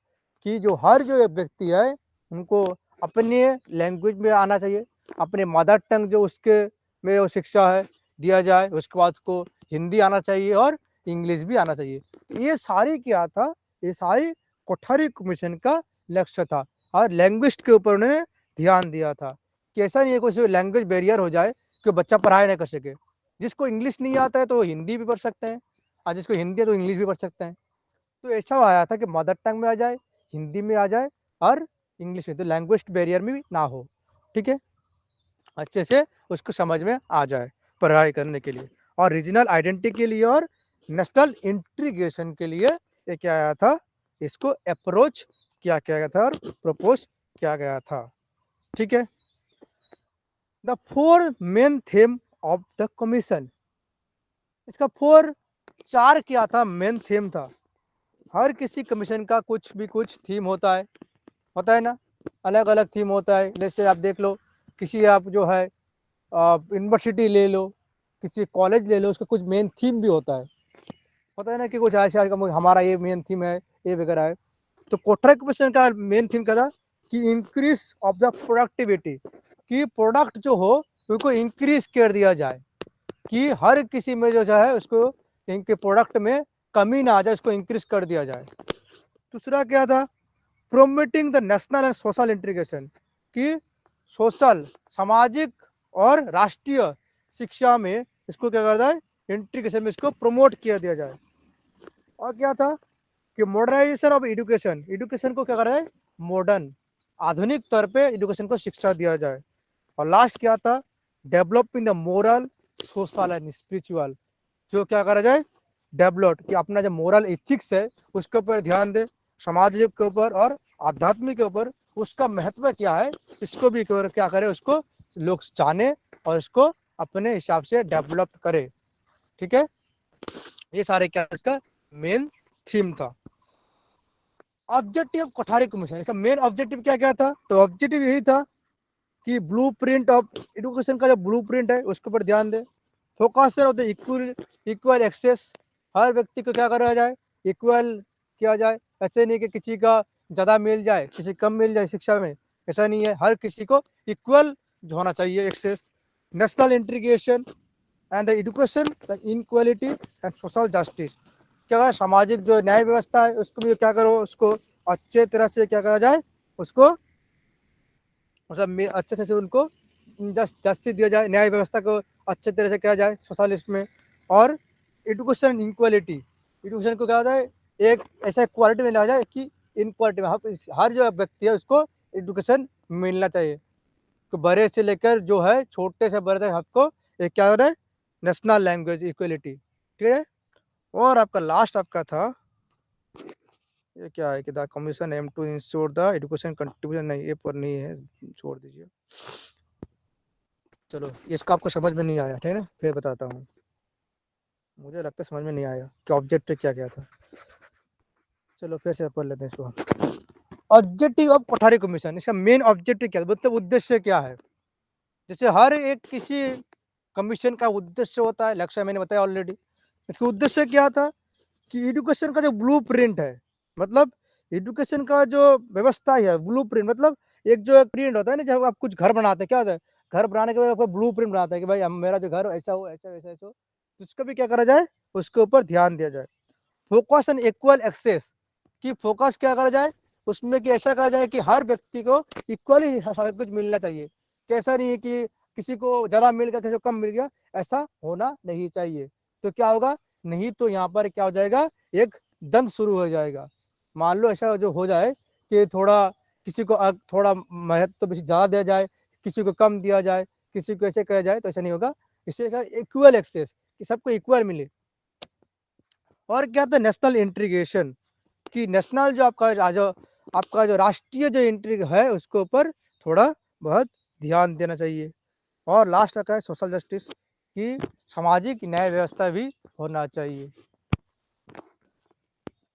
कि जो हर जो व्यक्ति है उनको अपने लैंग्वेज में आना चाहिए, अपने मदर टंग जो उसके में वो शिक्षा है दिया जाए, उसके बाद उसको हिंदी आना चाहिए और इंग्लिश भी आना चाहिए। ये सारी क्या था, ये सारी कोठारी कमीशन का लक्ष्य था, और लैंग्वेज के ऊपर उन्होंने ध्यान दिया था कि ऐसा नहीं है कोई लैंग्वेज बैरियर हो जाए कि बच्चा पढ़ाई नहीं कर सके। जिसको इंग्लिश नहीं आता है तो हिंदी भी पढ़ सकते हैं, और जिसको हिंदी है तो इंग्लिश भी पढ़ सकते हैं। तो ऐसा आया था कि मदर टंग में आ जाए, हिंदी में आ जाए और इंग्लिश में, तो लैंग्वेज बैरियर में भी ना हो, ठीक है, अच्छे से उसको समझ में आ जाए पढ़ाई करने के लिए, और रीजनल आइडेंटिटी के लिए और नेशनल इंटीग्रेशन के लिए ये क्या आया था, इसको अप्रोच किया गया था और प्रपोज किया गया था, ठीक है। The 4 main theme of the commission, इसका 4 क्या था, मेन थीम था। हर किसी कमीशन का कुछ थीम होता है ना, अलग अलग थीम होता है। जैसे आप देख लो, किसी आप जो है यूनिवर्सिटी ले लो, किसी कॉलेज ले लो, उसका कुछ मेन थीम भी होता है ना, कि कुछ ऐसा हमारा ये मेन थीम है, ये वगैरह है। तो कोठारी कमीशन का मेन थीम क्या था कि इंक्रीज ऑफ द प्रोडक्टिविटी, कि प्रोडक्ट जो हो उसको इंक्रीज कर दिया जाए, कि हर किसी में जो है उसको इनके प्रोडक्ट में कमी ना आ जाए, उसको इंक्रीज कर दिया जाए। दूसरा क्या था, promoting the national and social integration, कि सोशल, सामाजिक और राष्ट्रीय शिक्षा में इसको क्या करता है, इंटीग्रेशन में इसको प्रमोट किया दिया जाए। और क्या था कि मॉडर्नाइजेशन ऑफ एजुकेशन, एजुकेशन को क्या करा जाए, मॉडर्न, आधुनिक तौर पे एजुकेशन को शिक्षा दिया जाए। और लास्ट क्या था, developing the moral, social and spiritual, जो क्या करा जाए, डेवलप, कि अपना जो मोरल एथिक्स है उसके ऊपर ध्यान दे, सामाजिक के ऊपर और आध्यात्मिक के ऊपर उसका महत्व क्या है, इसको भी क्या करे, उसको लोग जाने और इसको अपने हिसाब से डेवलप करे। ठीक है, ये सारे क्या इसका मेन थीम था। ऑब्जेक्टिव कोठारी कमीशन, इसका मेन ऑब्जेक्टिव क्या क्या था? तो ऑब्जेक्टिव यही था कि ब्लूप्रिंट ऑफ एजुकेशन का जो ब्लूप्रिंट है उसके ऊपर ध्यान दे। Focus of the equal access, हर व्यक्ति को क्या करा जाए, इक्वल किया जाए। ऐसे नहीं कि किसी का ज़्यादा मिल जाए किसी कम मिल जाए शिक्षा में, ऐसा नहीं है, हर किसी को इक्वल होना चाहिए access. National integration and the education the inequality and social justice, क्या है सामाजिक जो न्याय व्यवस्था है उसको भी क्या करो, उसको अच्छे तरह से क्या करा जाए, उसको मतलब अच्छे तरह से उनको जस्टिस दिया जाए, न्याय व्यवस्था को अच्छे तरह से किया जाए सोशलिस्ट में। और एजुकेशन इनक्वालिटी, एजुकेशन को क्या होता है एक ऐसा क्वालिटी में लाया जाए कि इनक्वालिटी में हर जो व्यक्ति है उसको एजुकेशन मिलना चाहिए। तो बड़े से लेकर जो है छोटे से बड़े तक आपको एक क्या हो रहा है, नेशनल लैंग्वेज इक्वलिटी। ठीक है, और आपका लास्ट आपका था ये क्या है कि the commission aim to ensure the education contribution, नहीं ये पर नहीं है, छोड़ दीजिए। चलो इसका आपको समझ में नहीं आया, ठीक है ना, फिर बताता हूँ। मुझे लगता है समझ में नहीं आया कि ऑब्जेक्टिव क्या क्या था। चलो फिर से पढ़ लेते हैं इसको। ऑब्जेक्टिव ऑफ कोठारी कमीशन, इसका मेन ऑब्जेक्टिव क्या है, मतलब उद्देश्य क्या है। जैसे हर एक किसी कमीशन का उद्देश्य होता है, लक्ष्य मैंने बताया ऑलरेडी। इसका उद्देश्य क्या था कि एजुकेशन का जो ब्लूप्रिंट है, मतलब एजुकेशन का जो व्यवस्था है, ब्लूप्रिंट मतलब एक जो प्रिंट होता है ना, जब आप कुछ घर बनाते हैं क्या होता है, घर बनाने के बाद आपका ब्लूप्रिंट बनाता है कि भाई मेरा जो घर ऐसा हो ऐसा वैसा ऐसा हो, तो उसका भी क्या करा जाए, उसके ऊपर ध्यान दिया जाए। फोकस ऑन इक्वल एक्सेस, कि फोकस क्या करा जाए उसमें कि ऐसा करा जाए कि हर व्यक्ति को इक्वली सब कुछ मिलना चाहिए, कि ऐसा नहीं है कि किसी को ज़्यादा मिल गया किसी को कम मिल गया, ऐसा होना नहीं चाहिए। तो क्या होगा, नहीं तो यहाँ पर क्या हो जाएगा, एक द्वंद्व शुरू हो जाएगा। मान लो ऐसा जो हो जाए कि थोड़ा किसी को थोड़ा महत्व तो ज़्यादा दिया जाए, किसी को कम दिया जाए, किसी को ऐसे किया जाए, तो ऐसा नहीं होगा। इसलिए कहा इक्वल एक्सेस, कि सबको इक्वल मिले। और क्या था नेशनल इंटीग्रेशन, कि नेशनल जो आपका जो राष्ट्रीय जो इंट्री है उसके ऊपर थोड़ा बहुत ध्यान देना चाहिए। और लास्ट रखा है सोशल जस्टिस, कि सामाजिक न्याय व्यवस्था भी होना चाहिए।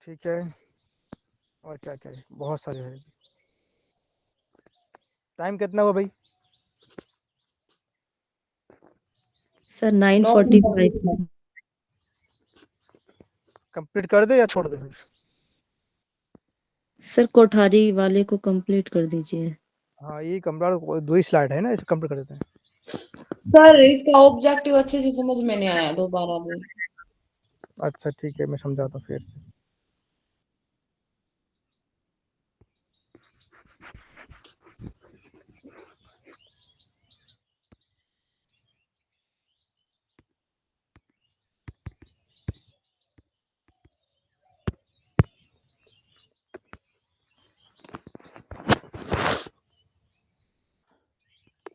ठीक है, और क्या क्या है, बहुत सारे है। टाइम कितना हुआ भाई? सर 9:45। कंप्लीट कर दे या छोड़ दे? सर कोठारी वाले को कंप्लीट कर दीजिए। हाँ ये कंप्लीट, 2 ही स्लाइड है ना, इसे कंप्लीट कर देते हैं। सर इसका ऑब्जेक्टिव अच्छे से समझ में नहीं आया, दोबारा भी। अच्छा ठीक है, मैं समझाता हूँ फिर से।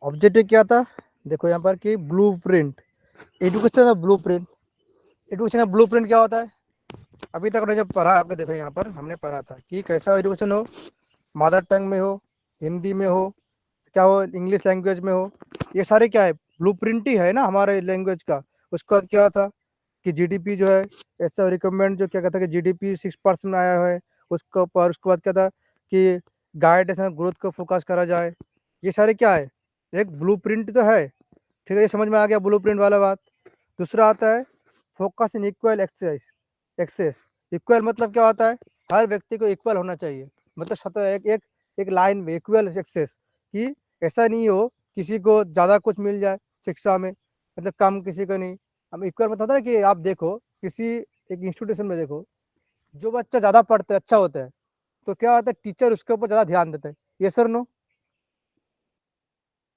ऑब्जेक्टिव क्या था, देखो यहाँ पर कि ब्लूप्रिंट, एजुकेशन का ब्लूप्रिंट। एजुकेशन का ब्लूप्रिंट क्या होता है, अभी तक हमने जब पढ़ा, आपको देखो यहाँ पर हमने पढ़ा था कि कैसा एजुकेशन हो, मदर टंग में हो, हिंदी में हो, क्या हो, इंग्लिश लैंग्वेज में हो, ये सारे क्या है ब्लूप्रिंट ही है ना हमारे लैंग्वेज का। उसके बाद क्या था कि जीडीपी जो है ऐसा रिकमेंड जो क्या कहता है कि जीडीपी 6% में आया है उसके ऊपर। उसके बाद क्या था कि गाइडेंस एंड ग्रोथ को फोकस करा जाए। ये सारे क्या है, एक ब्लूप्रिंट तो है। ठीक है, ये समझ में आ गया ब्लूप्रिंट वाला बात। दूसरा आता है focus in equal access. Equal मतलब क्या होता है, हर व्यक्ति को इक्वल होना चाहिए, मतलब सतह एक लाइन में इक्वल एक्सेस, कि ऐसा नहीं हो किसी को ज़्यादा कुछ मिल जाए शिक्षा में, मतलब कम किसी को नहीं। हम इक्वल मतलब होता है कि आप देखो किसी एक इंस्टीट्यूशन में देखो, जो बच्चा ज़्यादा पढ़ता है अच्छा होता है तो क्या होता है, टीचर उसके ऊपर ज़्यादा ध्यान देता है। ये सर नो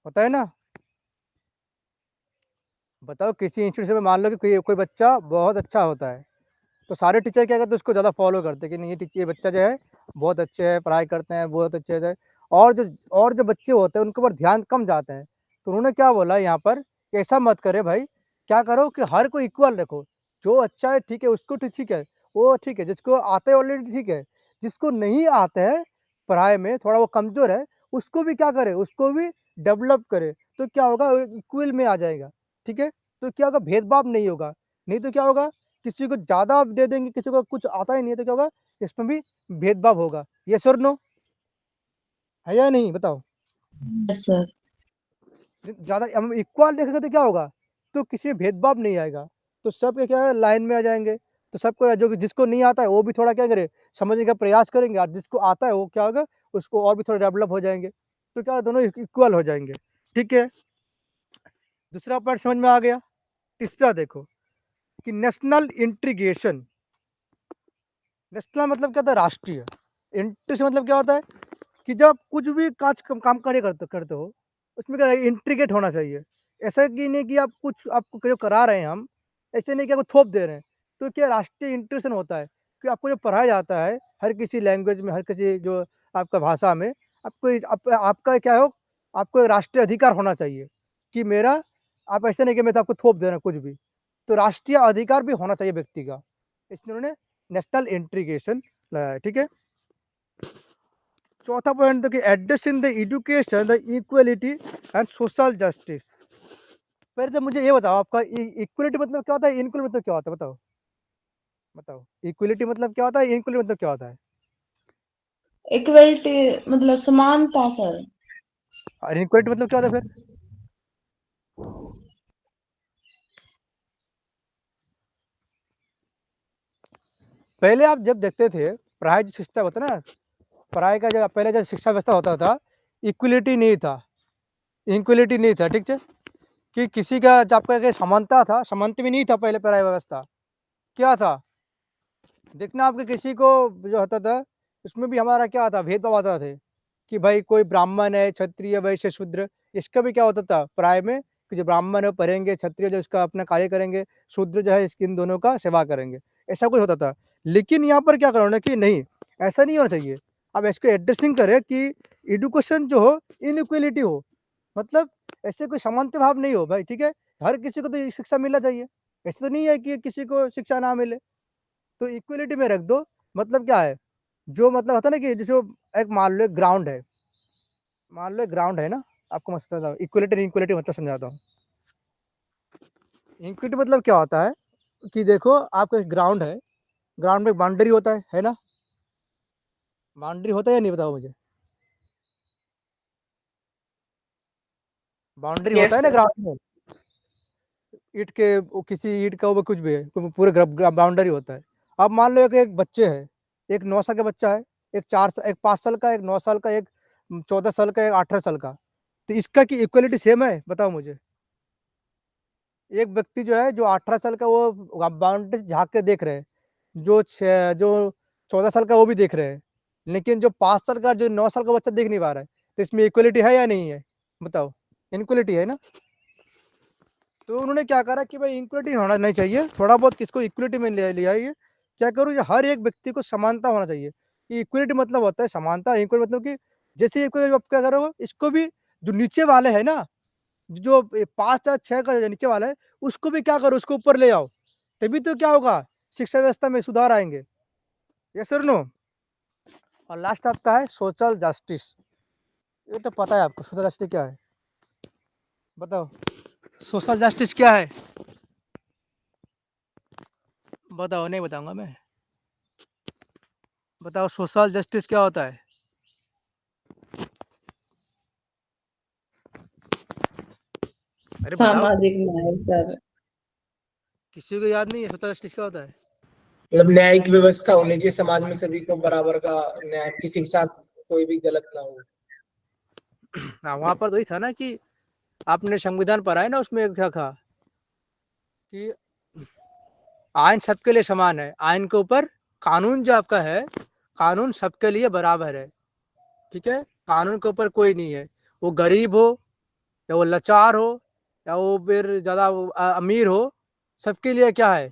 होता है ना। बताओ किसी इंस्टीट्यूशन में मान लो कि कोई बच्चा बहुत अच्छा होता है, तो सारे टीचर क्या करते हैं, उसको ज़्यादा फॉलो करते हैं कि नहीं ये बच्चा जो है बहुत अच्छे है, पढ़ाई करते हैं बहुत अच्छे से। और जो बच्चे होते हैं उनके ऊपर ध्यान कम जाते हैं। तो उन्होंने क्या बोला यहाँ पर कि ऐसा मत करे भाई, क्या करो कि हर को इक्वल रखो। जो अच्छा है ठीक है उसको तो ठीक है, वो ठीक है, जिसको आता है ऑलरेडी ठीक है, जिसको नहीं आता है पढ़ाई में, थोड़ा वो कमज़ोर है, उसको भी क्या करे, उसको भी डेवलप करे, तो क्या होगा इक्वल में आ जाएगा। ठीक ठीक है। तो क्या होगा, भेदभाव नहीं होगा, नहीं तो क्या होगा, किसी को ज़्यादा आप दे देंगे, किसी को कुछ आता ही नहीं है तो क्या होगा, इसमें भी भेदभाव होगा। यस और नो, है या नहीं बताओ? Yes sir. ज़्यादा हम इक्वल देखेंगे तो क्या होगा, तो किसी में भेदभाव नहीं आएगा, तो सब क्या है, लाइन में आ जाएंगे। तो सबको जो जिसको नहीं आता है वो भी थोड़ा क्या करे, समझने का प्रयास करेंगे, और जिसको आता है वो क्या होगा, उसको और भी थोड़ा डेवलप हो जाएंगे, तो क्या दोनों इक्वल हो जाएंगे। ठीक है, दूसरा पॉइंट समझ में आ गया। तीसरा देखो कि नेशनल इंटीग्रेशन। नेशनल मतलब क्या होता है, राष्ट्रीय। इंटीग्रेशन मतलब क्या होता है कि जब कुछ भी काम कार्य करते हो, उसमें क्या इंटीग्रेट होना चाहिए। ऐसा कि नहीं कि आप कुछ आपको जो करा रहे हैं हम, ऐसे नहीं कि आपको थोप दे रहे हैं। तो क्या राष्ट्रीय इंटीग्रेशन होता है कि आपको जो पढ़ाया जाता है हर किसी लैंग्वेज में, हर किसी जो आपका भाषा में, आपको आपका क्या हो, आपको राष्ट्रीय अधिकार होना चाहिए कि मेरा, आप ऐसे नहीं कि मैं तो आपको थोप दे रहा हूँ कुछ भी। तो राष्ट्रीय अधिकार भी होना चाहिए व्यक्ति का, इसलिए उन्होंने नेशनल इंटीग्रेशन लाया है। ठीक है, चौथा पॉइंट देखिए, addressing the education the equality and social justice. पहले तो मुझे ये बताओ, आपका इक्वलिटी मतलब क्या होता है, इनक्वलिटी मतलब क्या होता है, बताओ बताओ। इक्वलिटी मतलब क्या होता है, इनक्वलिटी मतलब क्या होता है? इक्वलिटी मतलब समानता सर। और इनक्वलिटी मतलब क्या होता है फिर? पहले आप जब देखते थे पढ़ाई जो शिक्षा होता ना, पढ़ाई का जब पहले जब शिक्षा व्यवस्था होता था, इक्वलिटी नहीं था, इनक्वलिटी नहीं था। ठीक है, कि किसी का जब आपका समानता था, समानता भी नहीं था पहले पढ़ाई व्यवस्था। क्या था, देखना आपके किसी को जो होता था, उसमें भी हमारा क्या था, भेदभाव आता थे कि भाई कोई ब्राह्मण है, क्षत्रिय, वैश्य, शूद्र। इसका भी क्या होता था पढ़ाई में कि जो ब्राह्मण है पढ़ेंगे, क्षत्रिय जो इसका अपना कार्य करेंगे, शूद्र जो है इन दोनों का सेवा करेंगे, ऐसा कुछ होता था। लेकिन यहाँ पर क्या करो कि नहीं, ऐसा नहीं होना चाहिए। अब इसको एड्रेसिंग करें कि एडुकेशन जो हो इनइक्वलिटी हो, मतलब ऐसे कोई समानता भाव नहीं हो भाई। ठीक है, हर किसी को तो ये शिक्षा मिलना चाहिए, ऐसा तो नहीं है कि किसी को शिक्षा ना मिले। तो इक्वलिटी में रख दो। मतलब क्या है, जो मतलब होता है ना कि जैसे एक मान लो ग्राउंड है, मान लो ग्राउंड है ना, आपको मैं समझाता हूँ इक्वलिटी इक्वलिटी मतलब समझाता हूँ। इक्विटी मतलब क्या होता है कि देखो आपका एक ग्राउंड है, ग्राउंड में बाउंड्री होता है ना, बाउंड्री होता है या नहीं बताओ मुझे, बाउंड्री होता यस है ना सर। ग्राउंड में, ईंट के किसी ईंट का वो कुछ भी है, पूरे बाउंड्री होता है। अब मान लो एक बच्चे है, एक 9 साल का बच्चा है, एक 5 साल का, एक 9 साल का, एक 14 साल का, एक 18 साल का। तो इसका की इक्वलिटी सेम है बताओ मुझे? एक व्यक्ति जो है जो 18 साल का वो बाउंड्री झाँक के देख रहे हैं, जो 14 साल का वो भी देख रहे हैं, लेकिन जो 5 साल का, जो 9 साल का बच्चा देख नहीं पा रहा है, तो इसमें इक्वलिटी है या नहीं है बताओ? इनक्वलिटी है ना। तो उन्होंने क्या करा कि भाई इक्वलिटी होना नहीं चाहिए, थोड़ा बहुत किसको इक्वलिटी में ले आइए। क्या करो, ये हर एक व्यक्ति को समानता होना चाहिए। इक्वलिटी मतलब होता है समानता, इक्वलिटी मतलब कि जैसे आप क्या करो, इसको भी जो नीचे वाले है ना, जो 5 या 6 का जो नीचे वाला है, उसको भी क्या करो, उसको ऊपर ले आओ, तभी तो क्या होगा, शिक्षा व्यवस्था में सुधार आएंगे। यस और नो। और लास्ट आपका है सोशल जस्टिस। ये तो पता है आपको सोशल जस्टिस क्या है, बताओ सोशल जस्टिस क्या है, बताओ। नहीं बताऊंगा मैं, बताओ सोशल जस्टिस क्या होता है? अरे बताओ, सामाजिक न्याय सर। किसी को याद नहीं है सोशल जस्टिस क्या होता है? मतलब न्यायिक व्यवस्था होनी चाहिए समाज में, सभी को बराबर का न्याय, किसी के साथ कोई भी गलत ना हो। हाँ, वहां पर तो ही था ना कि आपने संविधान पढ़ा है ना, उसमें क्या था कि आइन सबके लिए समान है, आइन के ऊपर कानून जो आपका है, कानून सबके लिए बराबर है। ठीक है, कानून के ऊपर कोई नहीं है, वो गरीब हो या वो लाचार हो या वो फिर ज़्यादा अमीर हो, सबके लिए क्या है,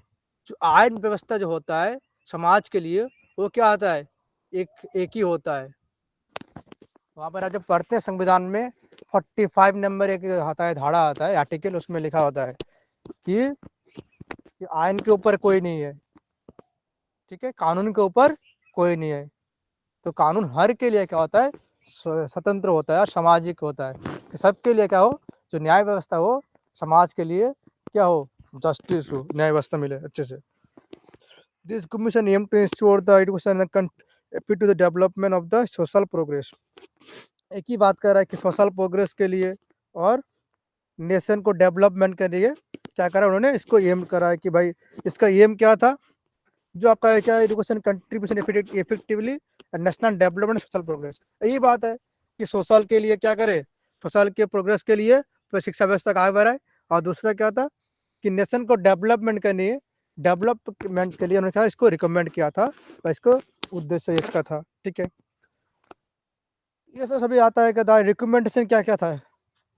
जो आयन व्यवस्था जो होता है समाज के लिए, वो क्या आता है, एक ही होता है। वहाँ पर आप जब पढ़ते हैं संविधान में 45 नंबर एक आता है, धारा आता है, आर्टिकल, उसमें लिखा होता है कि आयन के ऊपर कोई नहीं है। ठीक है, कानून के ऊपर कोई नहीं है। तो कानून हर के लिए क्या होता है, स्वतंत्र होता है और सामाजिक होता है, कि सबके लिए क्या हो, जो न्याय व्यवस्था हो समाज के लिए क्या हो, जस्टिस हो, न्याय व्यवस्था मिले अच्छे से। This commission aim to ensure the education to the development of the social progress. एक ही बात कर रहा है कि सोशल प्रोग्रेस के लिए और नेशन को डेवलपमेंट के लिए क्या करा उन्होंने, इसको एम करा है कि भाई इसका एम क्या था, जो आपका है क्या, education contribution effectively national development social progress. यही बात है कि सोशल के लिए क्या करे, सोशल के प्रोग्रेस के लिए तो शिक्षा व्यवस्था का आगे बढ़ाए, और दूसरा क्या था कि नेशन को डेवलपमेंट के लिए उन्होंने क्या इसको रिकमेंड किया था, और इसको उद्देश्य इसका था। ठीक है, ये सब सभी आता है कि द रिकमेंडेशन क्या क्या था।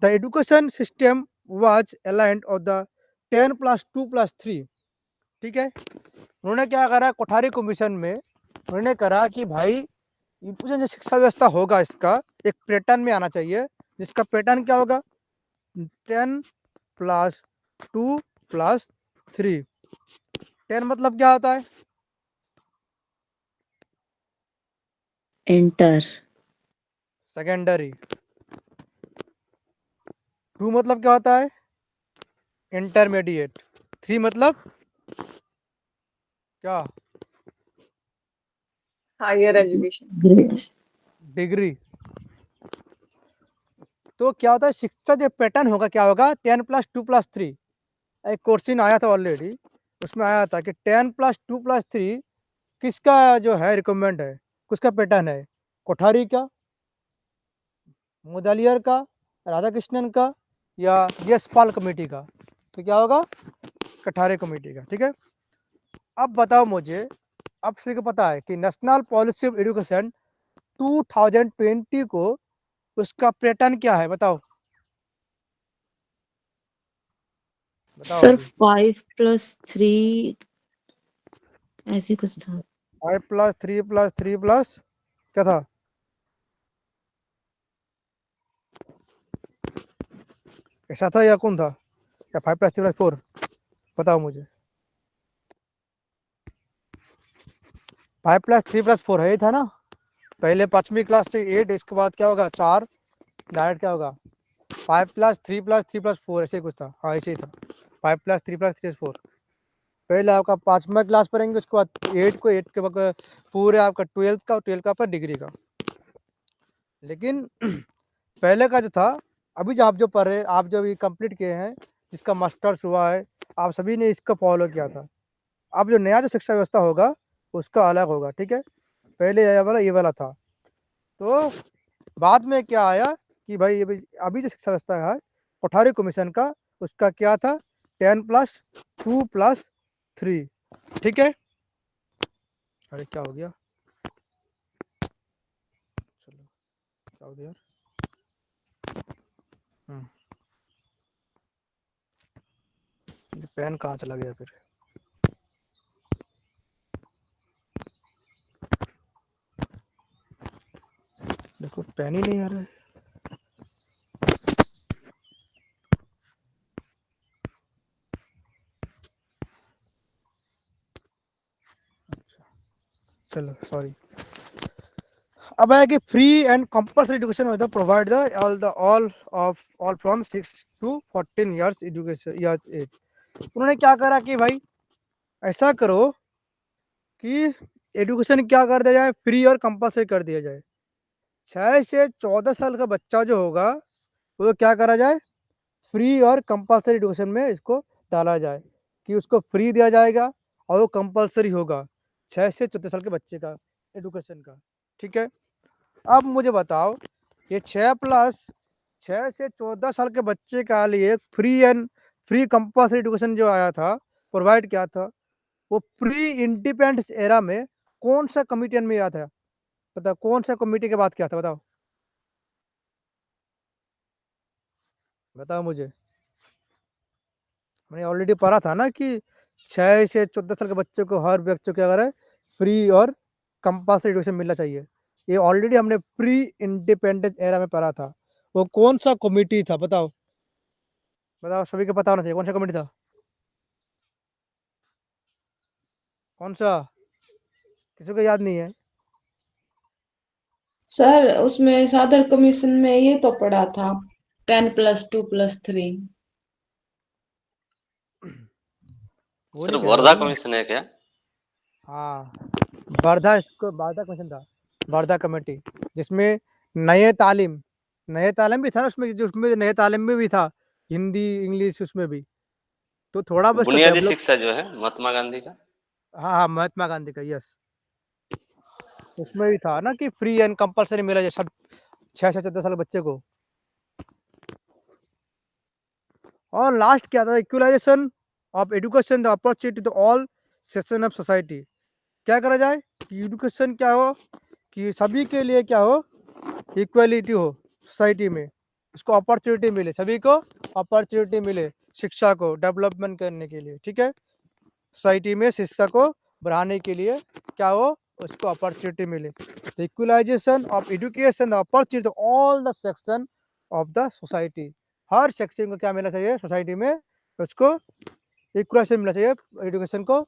The education system was aligned of the 10+2+3। ठीक है, उन्होंने क्या करा कोठारी कमीशन में, उन्होंने करा कि भाई ये जो शिक्षा व्यवस्था होगा इसका एक पैटर्न में आना चाहिए, जिसका पैटर्न क्या होगा 10+2+3। 10 मतलब क्या होता है, एंटर। सेकेंडरी। 2 मतलब क्या होता है, इंटरमीडिएट। 3 मतलब क्या, हायर एजुकेशन। ग्रेड। डिग्री। तो क्या होता है शिक्षा जो पैटर्न होगा क्या होगा 10+2+3। एक क्वेश्चन आया था ऑलरेडी, उसमें आया था कि 10+2+3 किसका जो है रिकमेंड है, किसका पैटर्न है, कोठारी का, मुदलियर का, राधा कृष्णन का, या यशपाल कमेटी का। तो क्या होगा कोठारी कमेटी का। ठीक है, अब बताओ मुझे, आप सभी को पता है कि नेशनल पॉलिसी ऑफ एजुकेशन 2020 को उसका पैटर्न क्या है, बताओ बताओ सर अभी। 5+3 ऐसे कुछ था। 5+3+3+ क्या था, ऐसा था या कौन था, या 5+3+4, बताओ मुझे। 5+3+4 है, था ना, पहले 5वीं क्लास से 8, इसके बाद क्या होगा 4, डायरेक्ट क्या होगा 5+3+3+4, ऐसे कुछ था। हाँ ऐसे ही था 5+3+3+4। पहले आपका 5वां क्लास पढ़ेंगे, उसके बाद 8 को, 8 के बाद पूरे आपका 12th का, 12th का आपका डिग्री का। लेकिन पहले का जो था, अभी जो आप जो पढ़ रहे, आप जो भी कंप्लीट किए हैं, जिसका मास्टर्स हुआ है, आप सभी ने इसका फॉलो किया था। अब जो नया जो शिक्षा व्यवस्था होगा उसका अलग होगा। ठीक है, पहले ये वाला था, तो बाद में क्या आया कि भाई अभी जो शिक्षा व्यवस्था है कोठारी कमीशन का, उसका क्या था 10+2+3। ठीक है, अरे क्या हो गया, चलो क्या हो गया, पेन कहाँ चला गया फिर, देखो पेन ही नहीं आ रहा है। अच्छा चलो सॉरी। अब है कि free and compulsory education with provide the all from 6 to 14 years education age. उन्होंने क्या करा कि भाई ऐसा करो कि एजुकेशन क्या कर दिया जाए, फ्री और कंपल्सरी कर दिया जाए। 6 से 14 साल का बच्चा जो होगा वो क्या करा जाए, फ्री और कंपल्सरी एजुकेशन में इसको डाला जाए, कि उसको फ्री दिया जाएगा और वो कंपल्सरी होगा 6 से 14 साल के बच्चे का एजुकेशन का। ठीक है, अब मुझे बताओ ये 6 से 14 साल के बच्चे का लिए फ्री कंपल्सरी एजुकेशन जो आया था, प्रोवाइड किया था, वो प्री इंडिपेंडेंस एरा में कौन सा कमिटियन में आया था, बताओ कौन सा कमिटी के बात किया था, बताओ बताओ मुझे। मैंने ऑलरेडी पढ़ा था ना कि 6 से 14 साल के बच्चों को, हर बच्चों को अगर है फ्री और कंपल्सरी एजुकेशन मिलना चाहिए। ये ऑलरेडी हमने प्री इंडिपेंडेंस एरा में पढ़ा था। वो कौन सा कमिटी था, बताओ बताओ, सभी को पता होना चाहिए कौन सा कमिटी था, कौन सा, किसी को याद नहीं है। सर उसमें सादर कमीशन में ये तो पढ़ा था 10+2+3। वो सर नहीं कह रहा वर्धा हूँ मैं। कमीशन है क्या? हाँ, वर्धा कमीशन था, वर्धा कमेटी, जिसमें नए तालीम भी था ना उसमें, जो उसमें नए तालीम में भी था, हिंदी इंग्लिश उसमें भी, तो थोड़ा बहुत उसको बुनियादी डेवलप। शिक्षा जो है महात्मा गांधी का। हाँ हाँ, महात्मा गांधी का, यस। उसमें भी था ना कि फ्री एंड कंपलसरी मिला जाए सब 6 से 14 साल के बच्चे को। और लास्ट क्या था, equalization of education the opportunity to all section of society. क्या करा जाए कि एजुकेशन क्या हो, कि सभी के लिए क्या हो, इक्वलिटी हो सोसाइटी में, उसको अपॉर्चुनिटी मिले, सभी को अपॉर्चुनिटी मिले शिक्षा को डेवलपमेंट करने के लिए, ठीक है। सोसाइटी में शिक्षा को बढ़ाने के लिए क्या हो, उसको अपॉर्चुनिटी मिले। The equalization of education the opportunity all the section of the society, हर सेक्शन को क्या मिलना चाहिए सोसाइटी में, उसको इक्वलाइजेशन मिलना चाहिए एजुकेशन को,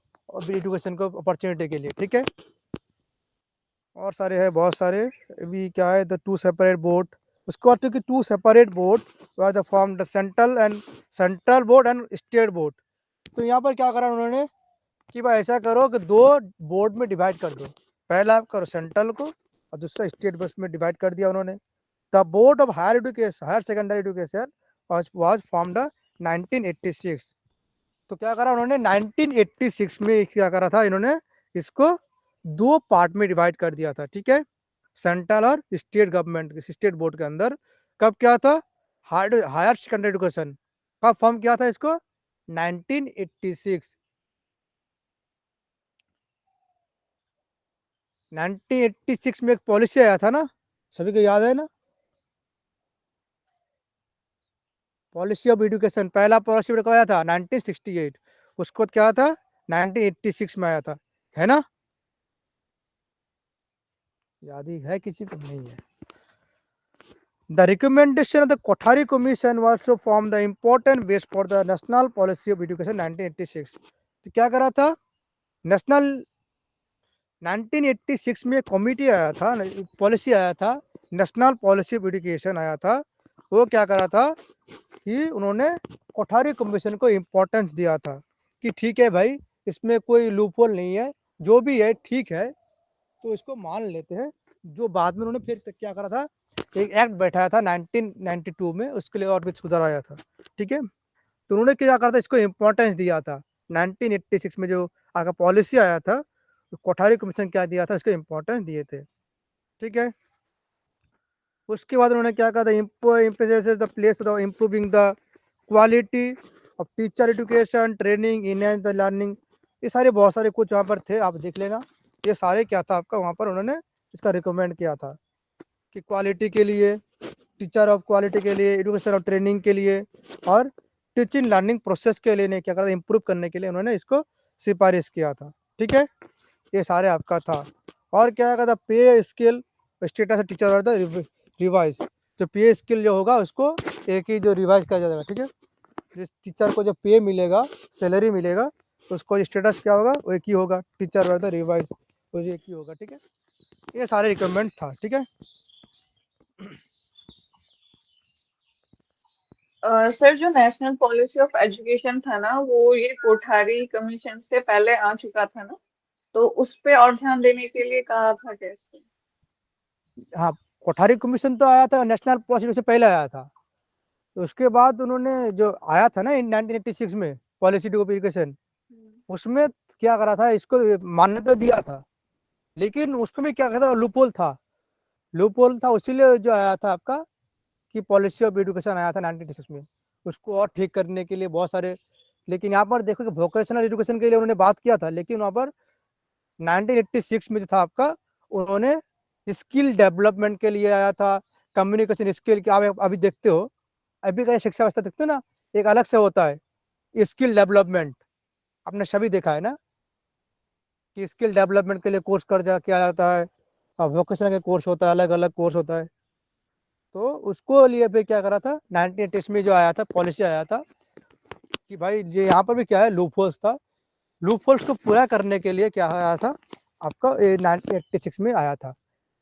एजुकेशन को अपॉर्चुनिटी के लिए, ठीक है। और सारे है बहुत सारे, अभी क्या है, द 2 सेपरेट बोर्ड, उसको बाद क्योंकि 2 separate board were the form the central board and state board. तो यहाँ पर क्या करा उन्होंने कि भाई ऐसा करो कि 2 बोर्ड में डिवाइड कर दो, पहला आप करो सेंट्रल को और दूसरा स्टेट बस में डिवाइड कर दिया उन्होंने। The board of higher education, higher secondary education was formed 1986। तो क्या करा उन्होंने 1986 में क्या करा था इन्होंने, इसको 2 पार्ट में डिवाइड कर दिया था, ठीक है, सेंट्रल और स्टेट गवर्नमेंट स्टेट बोर्ड के अंदर। कब क्या था, हायर सेकेंडरी एजुकेशन कब फॉर्म किया था इसको, 1986। 1986 में एक पॉलिसी आया था ना, सभी को याद है ना, पॉलिसी ऑफ एजुकेशन, पहला पॉलिसी कब आया था 1968, उसको क्या था 1986 में आया था, है ना, याद ही है किसी को, नहीं है। The recommendation of the Kothari Commission was to form the important base for the national policy of education 1986। तो क्या करा था, नेशनल 1986 में कमिटी आया था, पॉलिसी आया था, नेशनल पॉलिसी ऑफ एजुकेशन आया था। वो क्या करा था कि उन्होंने कोठारी कमीशन को इम्पोर्टेंस दिया था कि ठीक है भाई, इसमें कोई लूपहोल नहीं है, जो भी है ठीक है, तो इसको मान लेते हैं। जो बाद में उन्होंने फिर क्या करा था, एक एक्ट बैठाया था 1992 में, उसके लिए और भी सुधार आया था, ठीक है। तो उन्होंने क्या करा था, इसको इम्पोर्टेंस दिया था 1986 में जो आगे पॉलिसी आया था, तो कोठारी कमीशन क्या दिया था, इसको इम्पोर्टेंस दिए थे, ठीक है। उसके बाद उन्होंने क्या कहा था, the place of improving the quality of teacher education training in the learning. ये सारे बहुत सारे कुछ वहाँ पर थे, आप देख लेना, ये सारे क्या था आपका वहाँ पर उन्होंने इसका रिकमेंड किया था कि क्वालिटी के लिए, टीचर ऑफ क्वालिटी के लिए, एजुकेशन ऑफ ट्रेनिंग के लिए और टीचिंग लर्निंग प्रोसेस के लिए क्या करा था, इम्प्रूव करने के लिए उन्होंने इसको सिफारिश किया था, ठीक है। ये सारे आपका था। और क्या कहा था, पे स्केल स्टेटस ऑफ टीचर और द रिवाइज, जो पे स्केल जो होगा उसको एक ही जो रिवाइज किया जाएगा, ठीक है। जिस टीचर को जो पे मिलेगा, सैलरी मिलेगा, तो उसको स्टेटस क्या होगा, वो एक ही होगा, टीचर और द रिवाइज वो एक ही होगा, ठीक है। ये सारे रिक्वायरमेंट था, ठीक है। सर जो नेशनल पॉलिसी ऑफ एजुकेशन था ना, वो ये कोठारी कमीशन से पहले आ चुका था ना, तो उस पे और ध्यान देने के लिए कहा था कैसे? हाँ, कोठारी कमीशन तो आया था, नेशनल पॉलिसी से पहले आया था, तो उसके बाद उन्होंने जो आया था ना 1986 में पॉलिसी ऑफ एजुकेशन, उसमें क्या करा था, इसको मान्यता दिया था, लेकिन उसमें क्या करा था, लूपहोल था, इसीलिए जो आया था आपका कि पॉलिसी ऑफ एजुकेशन आया था 1986 में, उसको और ठीक करने के लिए बहुत सारे। लेकिन यहाँ पर देखो कि वोकेशनल एजुकेशन के लिए उन्होंने बात किया था, लेकिन वहाँ पर 1986 में जो था आपका, उन्होंने स्किल डेवलपमेंट के लिए आया था, कम्युनिकेशन स्किल की, आप अभी देखते हो, अभी का शिक्षा व्यवस्था देखते हो ना, एक अलग से होता है स्किल डेवलपमेंट, आपने सभी देखा है ना कि स्किल डेवलपमेंट के लिए कोर्स कर किया जाता है, और वोकेशनल का कोर्स होता है, अलग अलग कोर्स होता है। तो उसको लिए फिर क्या करा था 1986 में जो आया था, पॉलिसी आया था कि भाई ये यहाँ पर भी क्या है, लूपहोल्स था, लूपहोल्स को पूरा करने के लिए क्या आया था आपका 1986 में आया था।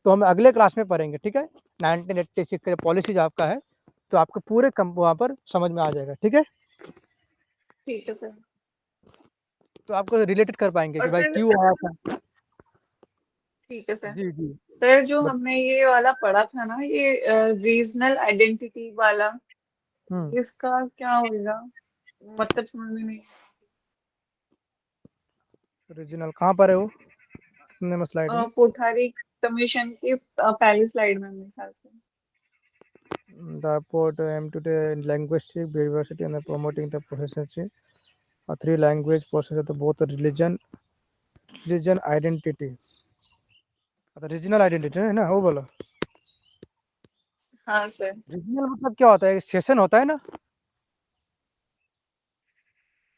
तो हम अगले क्लास में पढ़ेंगे, ठीक है, 1986 का पॉलिसी जो आपका है, तो आपको पूरे वहाँ पर समझ में आ जाएगा, ठीक है। ठीक है सर। तो आपको रिलेटेड कर पाएंगे और कि भाई सर क्यों आया था। ठीक है सर। जी जी सर जो बत, हमने ये वाला पढ़ा था ना, ये रीजनल आइडेंटिटी वाला, हम्म इसका क्या होगा? मतलब समझ में नहीं रीजनल कहाँ पर है वो, कितने नंबर स्लाइड में? कोठारी कमीशन की पहली स्लाइड में मेरे ख्याल से। The port aim to the linguistic diversity and promoting the proficiency of three language process of both religion identity। Regional identity है ना, वो बोलो। हाँ सर। रीजनल मतलब क्या होता है? सेशन होता है ना,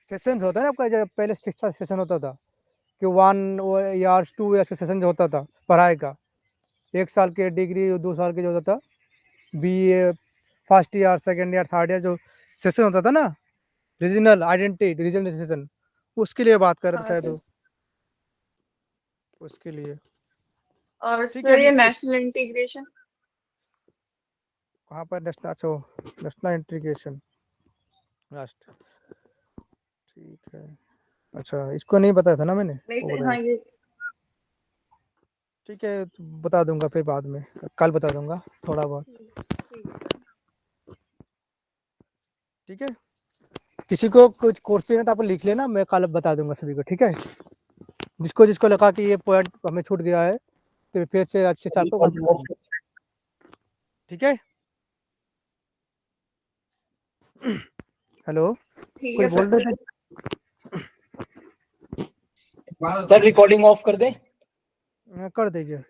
सेशन होता है ना आपका, जब पहले शिक्षा सेशन होता था कि 1 ईयर्स 2 ईयर्स का सेशन जो होता था पढ़ाई का, 1 साल के डिग्री, 2 साल के जो होता था BA first year second year third year जो सेशन होता था ना, रीजनल आइडेंटिटी रीजनल सेशन, उसके लिए बात कर रहे थे हाँ शायद सर। वो, उसके लिए। और ठीक है सर ये नेशनल इंटीग्रेशन। कहाँ पर नेशनल, अच्छा नेशनल इंटीग्रेशन राष्ट्र, ठीक है। अच्छा इसको नहीं बताया था ना मैंने, नहीं वो सर, बताया हाँ था। ये ठीक है तो बता दूंगा फिर बाद में, कल बता दूंगा थोड़ा बहुत। ठीक है सर। ठीक है, किसी को कुछ क्वेश्चन है तो आप लिख लेना, मैं कल बता दूंगा सभी को। ठीक है, जिसको जिसको लगा कि ये पॉइंट हमें छूट गया है तो फिर से अच्छे से आपको ठीक है। हेलो, ठीक कोई है बोल सर। रहे थे? सर रिकॉर्डिंग ऑफ कर दें? कर दीजिए।